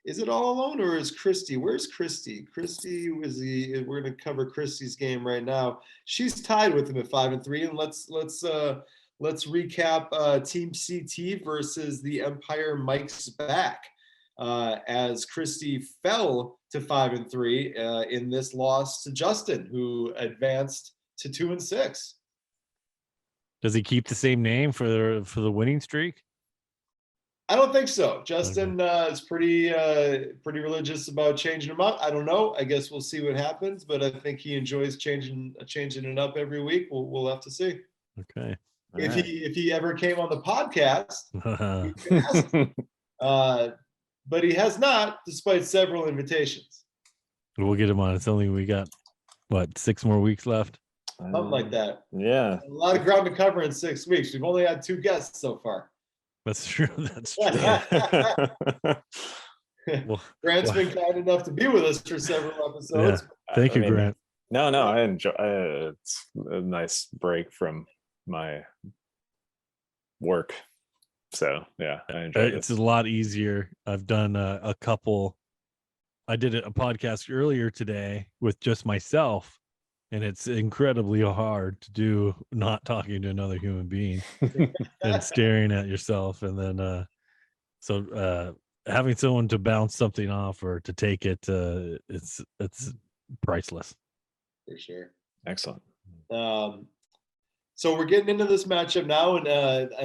is it all alone or is Christy? Where's Christy? Christy we're going to cover Christy's game right now. She's tied with him at 5-3, and let's recap Team CT versus the Empire Mike's Back. As Christy fell to 5-3 in this loss to Justin, who advanced to 2-6. Does he keep the same name for the winning streak? I don't think so. Justin is pretty religious about changing them up. I don't know. I guess we'll see what happens, but I think he enjoys changing it up every week. We'll have to see. Okay. If he ever came on the podcast, we could ask him. But he has not, despite several invitations. We'll get him on. It's only we got 6 more weeks left. Something like that. Yeah. A lot of ground to cover in 6 weeks. We've only had 2 guests so far. That's true. That's true. Grant's been kind enough to be with us for several episodes. Yeah. Thank you, Grant. No, I enjoy it's a nice break from my work. So yeah, I enjoy it. It's a lot easier. I've done a couple. I did a podcast earlier today with just myself, and it's incredibly hard to do not talking to another human being and staring at yourself. And then having someone to bounce something off or to take it, it's priceless. For sure. Excellent. So we're getting into this matchup now, and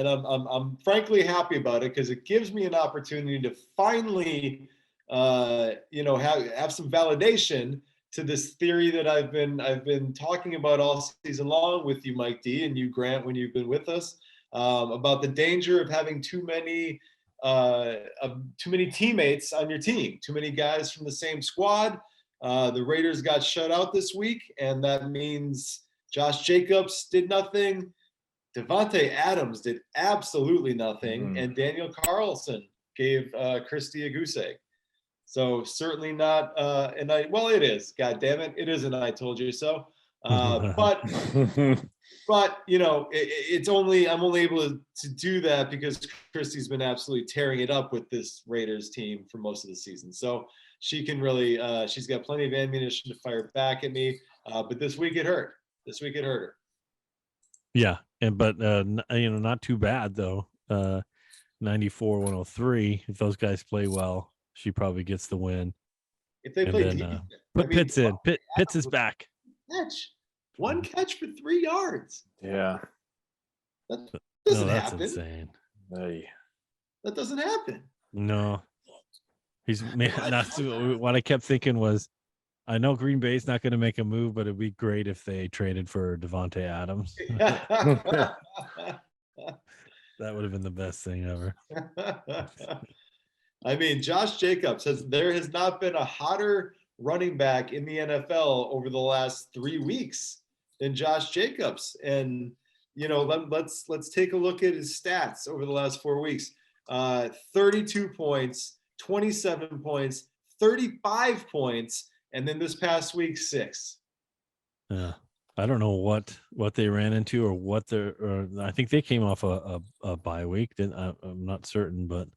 I'm frankly happy about it because it gives me an opportunity to finally, have some validation to this theory that I've been talking about all season long with you, Mike D, and you, Grant, when you've been with us, about the danger of having too many teammates on your team, too many guys from the same squad. The Raiders got shut out this week, and that means Josh Jacobs did nothing. Devontae Adams did absolutely nothing. And Daniel Carlson gave Christie a goose egg. So certainly not well, it is. God damn it. It is an I told you so. But it's only I'm only able to do that because Christy's been absolutely tearing it up with this Raiders team for most of the season. So she can really she's got plenty of ammunition to fire back at me. But this week it hurt. This week it hurt her. Yeah, but not too bad though. 94-103. If those guys play well, she probably gets the win. If they And play then, defense, put Pitts in. Pitts is back. One catch for 3 yards. Yeah. That doesn't that's happen. insane. Hey. That doesn't happen. No, he's what I kept thinking was, I know Green Bay's not going to make a move, but it'd be great if they traded for Devontae Adams. That would have been the best thing ever. I mean, Josh Jacobs says there has not been a hotter running back in the NFL over the last 3 weeks than Josh Jacobs. And, let's take a look at his stats over the last 4 weeks. 32 points, 27 points, 35 points, and then this past week, 6. Yeah. I don't know what they ran into or I think they came off a bye week. I'm not certain, but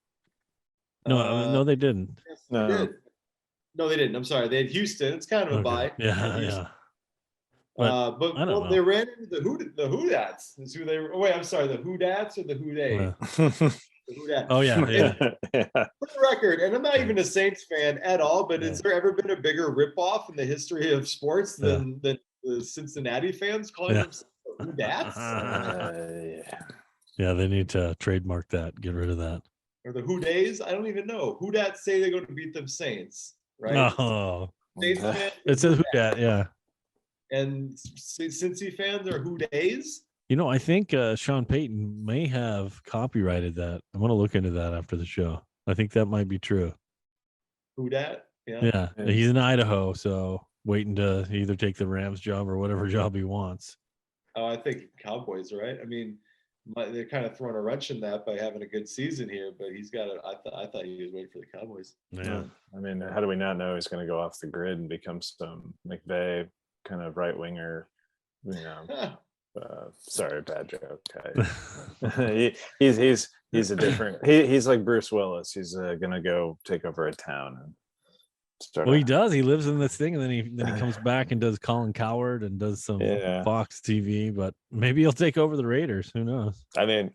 no, they didn't. Yes, No. they did. No, they didn't. I'm sorry. They had Houston. It's kind of a bye. Yeah. But I don't know. They ran into the Whodats. Is who they were. Wait, I'm sorry. The Whodats or the Whoday? The Whodats. Oh yeah. For the record, and I'm not even a Saints fan at all, but has there ever been a bigger ripoff in the history of sports than the Cincinnati fans calling themselves the Whodats? Yeah, they need to trademark that. Get rid of that. Or the Whodays? I don't even know. Whodats say they're going to beat them Saints, right? Oh, Saints fans, it says Whodat, yeah. And Cincy fans are Whodays? I think Sean Payton may have copyrighted that. I'm going to look into that after the show. I think that might be true. Whodat? Yeah. He's in Idaho, so waiting to either take the Rams job or whatever job he wants. Oh, I think Cowboys, right? I mean, they're kind of throwing a wrench in that by having a good season here, but he's got it. I thought he was waiting for the Cowboys. Yeah. I mean, how do we not know he's going to go off the grid and become some McVay kind of right winger? Sorry, bad joke. He's a different. He's like Bruce Willis. He's gonna go take over a town and start. Well, he does. He lives in this thing, and then he comes back and does Colin Coward and does some Fox TV. But maybe he'll take over the Raiders. Who knows? I mean,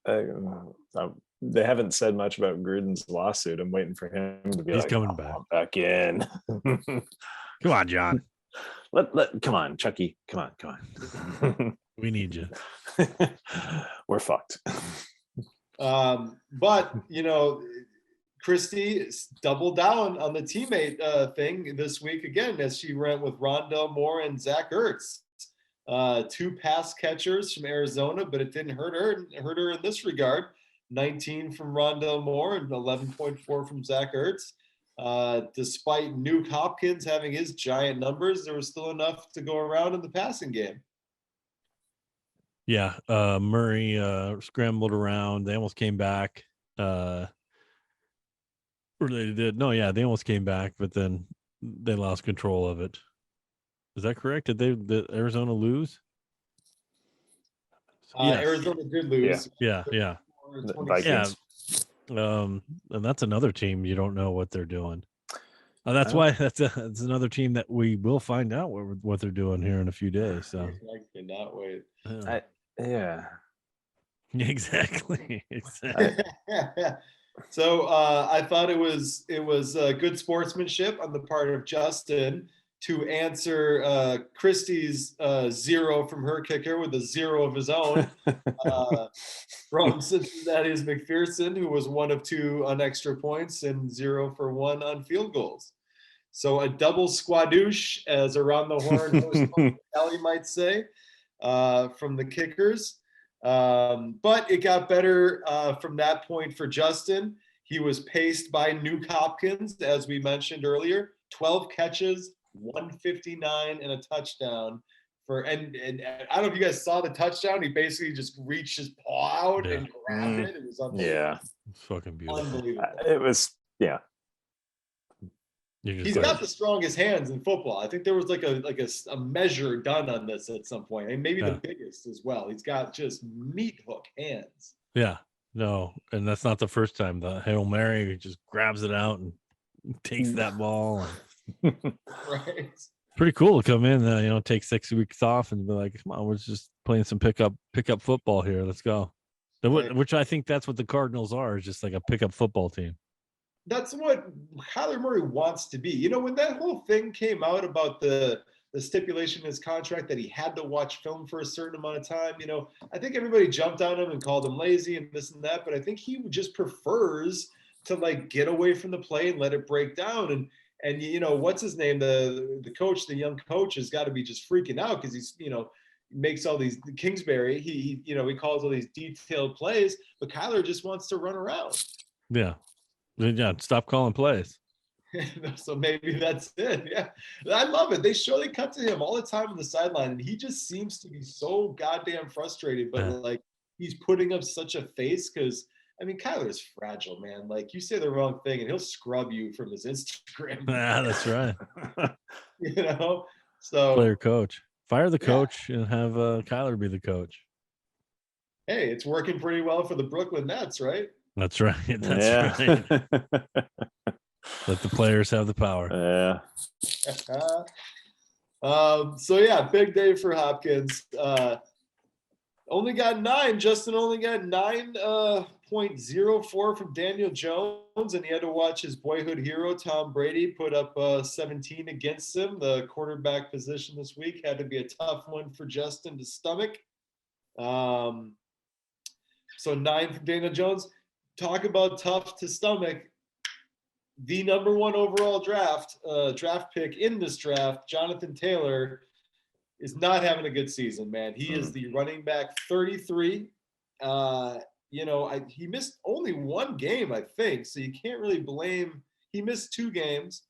they haven't said much about Gruden's lawsuit. I'm waiting for him to be. He's coming back in. Come on, John. Come on, Chucky. Come on. We need you. We're fucked. But Christy doubled down on the teammate thing this week again as she went with Rondell Moore and Zach Ertz. 2 pass catchers from Arizona, but it didn't hurt her. It hurt her in this regard. 19 from Rondell Moore and 11.4 from Zach Ertz. Despite Nuke Hopkins having his giant numbers, there was still enough to go around in the passing game. Yeah, Murray scrambled around. They almost came back. Or they did. No, yeah, they almost came back, but then they lost control of it. Is that correct? Did Arizona lose? Yes. Arizona did lose. Yeah. The Vikings. And that's another team you don't know what they're doing. That's why that's another team that we will find out what they're doing here in a few days. So I cannot wait. Yeah. Exactly. So I thought it was good sportsmanship on the part of Justin to answer Christie's 0 from her kicker with a 0 of his own from Cincinnati's McPherson, who was 1 of 2 on extra points and 0 for 1 on field goals. So a double squadouche, as around the horn host Kelly might say, from the kickers. But it got better from that point for Justin. He was paced by Nuke Hopkins, as we mentioned earlier. 12 catches, 159 and a touchdown. And I don't know if you guys saw the touchdown. He basically just reached his paw out and grabbed it. It was unbelievable. Yeah. It's fucking beautiful. Unbelievable. It was, You're just He's like, got the strongest hands in football. I think there was like a measure done on this at some point, and maybe Yeah. the biggest as well. He's got just meat hook hands. yeah, no, and that's not the first time. The Hail Mary, he just grabs it out and takes that ball. And Right. pretty cool to come in, take 6 weeks off and be like, come on, we're just playing some pickup football here. Let's go. Right. Which I think that's what the Cardinals are, is just like a pickup football team. That's what Kyler Murray wants to be. You know, when that whole thing came out about the stipulation in his contract that he had to watch film for a certain amount of time, I think everybody jumped on him and called him lazy and this and that, but I think he just prefers to like get away from the play and let it break down. And what's his name? The coach, the young coach, has got to be just freaking out because he's, makes all these Kingsbury. He calls all these detailed plays, but Kyler just wants to run around. Yeah. Stop calling plays. So maybe that's it. Yeah, I love it. They cut to him all the time on the sideline, and he just seems to be so goddamn frustrated. But like, he's putting up such a face because Kyler is fragile, man. Like, you say the wrong thing, and he'll scrub you from his Instagram. Yeah, that's right. So player coach, fire the coach and have Kyler be the coach. Hey, it's working pretty well for the Brooklyn Nets, right? That's right. That's right. Let the players have the power. Yeah. So yeah, big day for Hopkins. Only got 9. Justin only got 9.04 from Daniel Jones, and he had to watch his boyhood hero Tom Brady put up 17 against him. The quarterback position this week had to be a tough one for Justin to stomach. So 9 from Daniel Jones. Talk about tough to stomach. The number 1 overall draft pick in this draft, Jonathan Taylor, is not having a good season, man. He is the running back 33. He missed only 1 game, I think, so you can't really blame. He missed 2 games,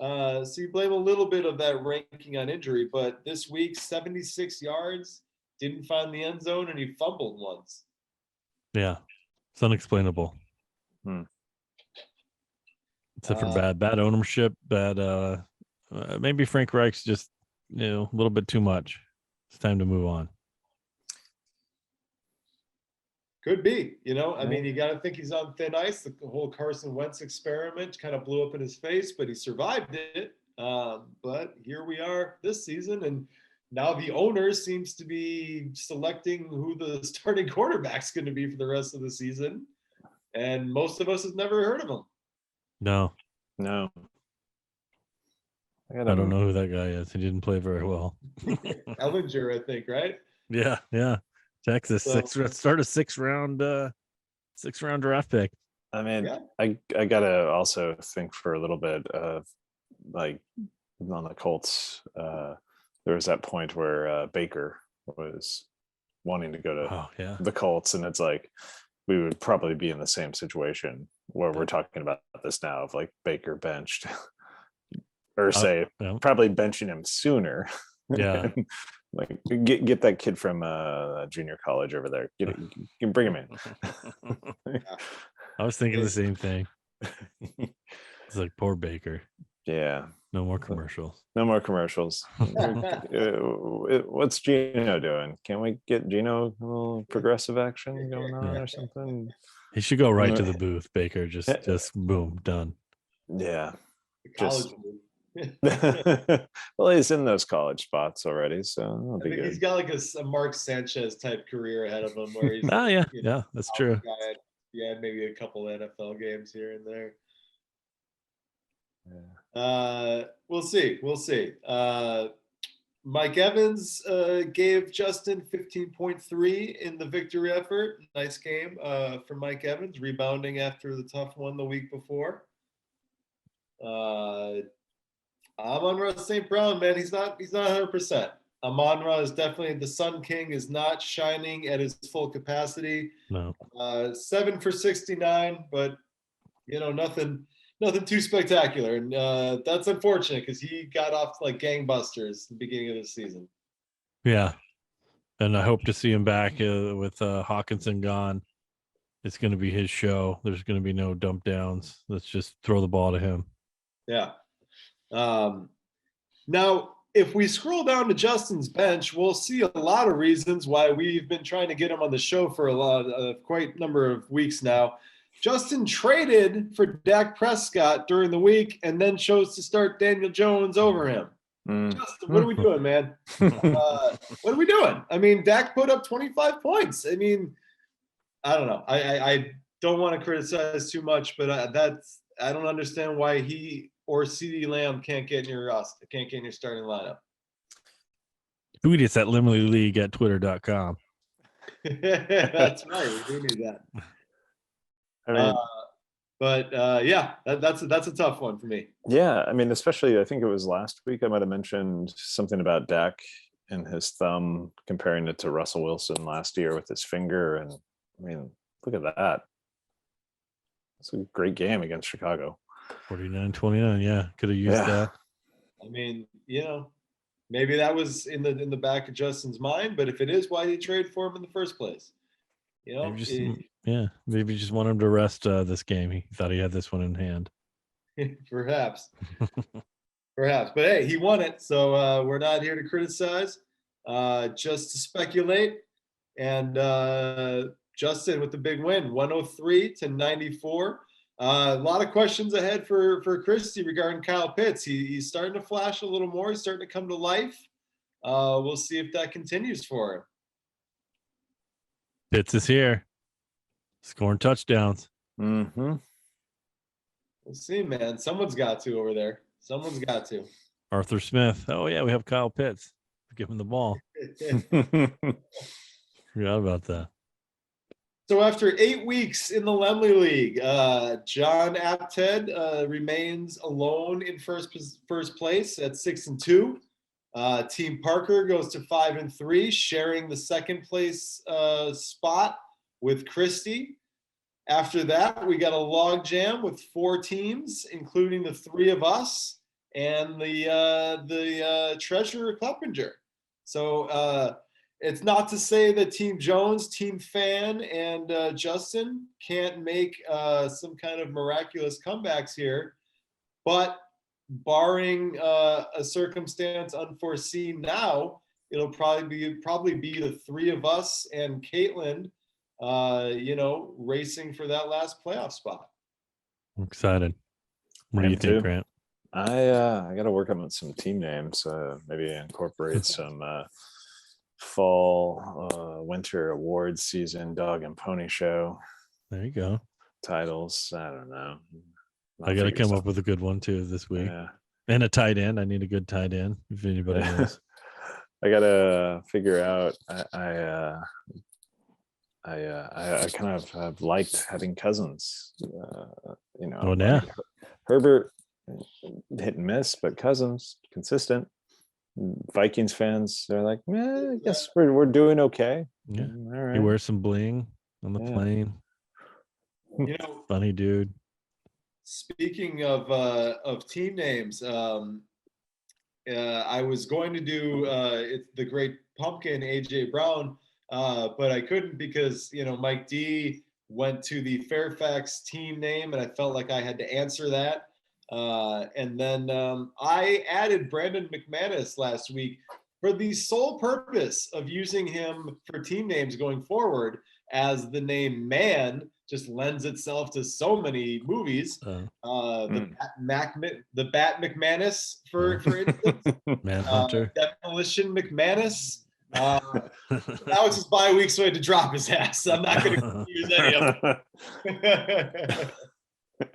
so you blame a little bit of that ranking on injury. But this week, 76 yards, didn't find the end zone, and he fumbled once. Yeah, it's unexplainable. Except for bad ownership, maybe Frank Reich's just a little bit too much. It's time to move on. Could be, you got to think he's on thin ice. The whole Carson Wentz experiment kind of blew up in his face, but he survived it. But here we are this season, and now the owner seems to be selecting who the starting quarterback's going to be for the rest of the season. And most of us have never heard of him. No. I don't know who that guy is. He didn't play very well. Ellinger, I think, right? Yeah. Texas, start a 6-round draft pick. I gotta also think for a little bit of like on the Colts. There was that point where Baker was wanting to go to the Colts, and it's like we would probably be in the same situation where we're talking about this now of like Baker benched or probably benching him sooner. Yeah. Like get that kid from junior college over there. Bring him in. I was thinking the same thing. It's like poor Baker. Yeah. No more commercials. What's Gino doing? Can we get Gino a little progressive action going on or something? He should go right to the booth, Baker. Just boom, done. Yeah. Well, he's in those college spots already, so I think he's got like a Mark Sanchez type career ahead of him where he's that's true. Yeah, maybe a couple NFL games here and there. We'll see. Mike Evans gave Justin 15.3 in the victory effort. Nice game for Mike Evans, rebounding after the tough one the week before. Amon-Ra St. Brown, man, he's not 100%. Amon-Ra is definitely, the Sun King is not shining at his full capacity. No. 7 for 69, but nothing too spectacular, and that's unfortunate because he got off like gangbusters at the beginning of the season. Yeah, and I hope to see him back with Hawkinson gone. It's going to be his show. There's going to be no dump downs. Let's just throw the ball to him. Yeah. Now, if we scroll down to Justin's bench, we'll see a lot of reasons why we've been trying to get him on the show for quite a number of weeks now. Justin traded for Dak Prescott during the week and then chose to start Daniel Jones over him. Justin, what are we doing, man? What are we doing? I mean, Dak put up 25 points. I mean, I don't know. I don't want to criticize too much, but I don't understand why he or CeeDee Lamb can't get in your roster, can't get in your starting lineup. Tweet us at Laemmle League at twitter.com. That's right. We do need that. I mean, yeah, that's a tough one for me. yeah, I mean, especially I think it was last week I might have mentioned something about Dak and his thumb, comparing it to Russell Wilson last year with his finger, and I mean, look at that. It's a great game against Chicago. 49-29. Yeah, could have used that. I mean, maybe that was in the back of Justin's mind, but if it is, why did he trade for him in the first place? Maybe just want him to rest this game. He thought he had this one in hand. Perhaps. But hey, he won it, so we're not here to criticize, just to speculate. And Justin with the big win, 103-94. A lot of questions ahead for Christy regarding Kyle Pitts. He's starting to flash a little more. He's starting to come to life. We'll see if that continues for him. Pitts is here, scoring touchdowns. Mm-hmm. We'll see, man. Someone's got to over there. Someone's got to. Arthur Smith. Oh yeah, we have Kyle Pitts. Give him the ball. Forgot about that. So after 8 weeks in the Laemmle League, John Apted remains alone in first place at 6-2. Team Parker goes to 5-3, sharing the second place spot with Christy. After that, we got a log jam with 4 teams, including the 3 of us and the treasurer Kleppinger. So it's not to say that Team Jones, Team Fan, and Justin can't make some kind of miraculous comebacks here, but barring a circumstance unforeseen now, it'll probably be the 3 of us and Caitlin, racing for that last playoff spot. I'm excited. What do you think, Grant? I got to work on some team names. Maybe incorporate some fall, winter awards season dog and pony show. There you go. Titles. I don't know. I got to come up with a good one too this week. Yeah. And a tight end. I need a good tight end. If anybody knows. I gotta figure out. I kind of have liked having Cousins. Oh yeah. Herbert hit and miss, but Cousins consistent. Vikings fans, they're like, I guess we're doing okay. Yeah. All right. He wears some bling on the plane. Funny dude. Speaking of team names, I was going to do the Great Pumpkin, AJ Brown, but I couldn't because Mike D went to the Fairfax team name, and I felt like I had to answer that. And then I added Brandon McManus last week for the sole purpose of using him for team names going forward, as the name Man just lends itself to so many movies. The Bat McManus, for instance. Manhunter. Demolition McManus. Now it's his bye week, so I had to drop his ass. I'm not going to use any of them.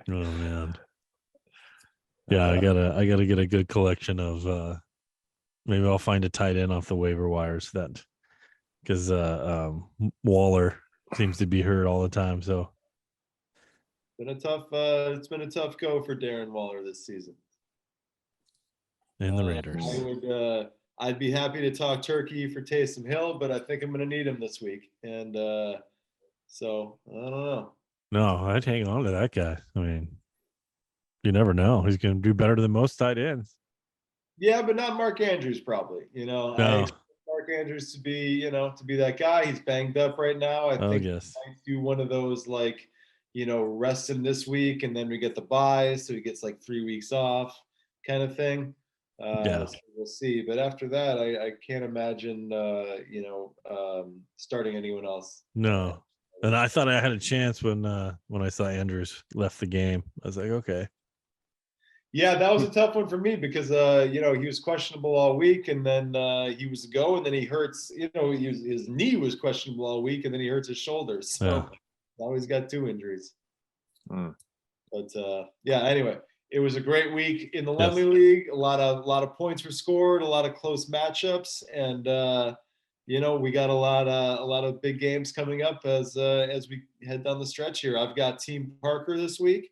Oh man. Yeah, I gotta get a good collection of. Maybe I'll find a tight end off the waiver wires because Waller seems to be hurt all the time. So it's been a tough go for Darren Waller this season. And the Raiders. I'd be happy to talk turkey for Taysom Hill, but I think I'm going to need him this week, and so I don't know. No, I'd hang on to that guy. I mean, you never know. He's going to do better than most tight ends. Yeah, but not Mark Andrews, probably. No. I expect Mark Andrews to be that guy. He's banged up right now. I think he might do one of those rest him this week, and then we get the bye, so he gets 3 weeks off. kind of thing. Yeah. So we'll see. But after that, I can't imagine, starting anyone else. No. And I thought I had a chance when I saw Andrews left the game. I was like, okay. Yeah, that was a tough one for me because he was questionable all week, and then he was a go, and then he hurts. His knee was questionable all week, and then he hurts his shoulder. So now he's got 2 injuries. But anyway, it was a great week in the Laemmle League. A lot of points were scored, a lot of close matchups, and we got a lot of big games coming up as we head down the stretch here. I've got Team Parker this week.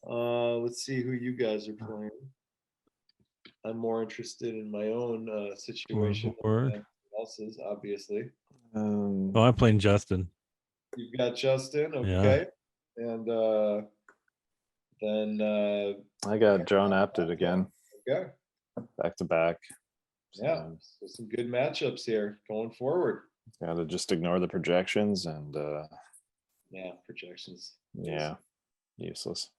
Let's see who you guys are playing. I'm more interested in my own situation than anyone else's, obviously. I'm playing Justin. You've got Justin, okay, and then I got John Apted again. Okay. Back to back. Yeah, so some good matchups here going forward. Got to just ignore the projections and projections. Yeah, useless.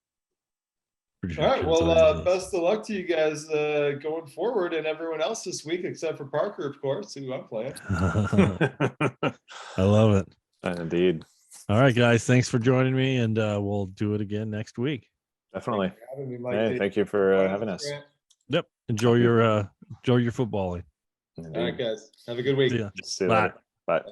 All right, well, best of luck to you guys going forward, and everyone else this week, except for Parker, of course, who I'm playing. I love it. Indeed. All right, guys, thanks for joining me, and we'll do it again next week. Definitely. Hey, thank you for having us. Yep. Enjoy your footballing. All right, guys. Have a good week. See ya. See you Bye. later. Bye.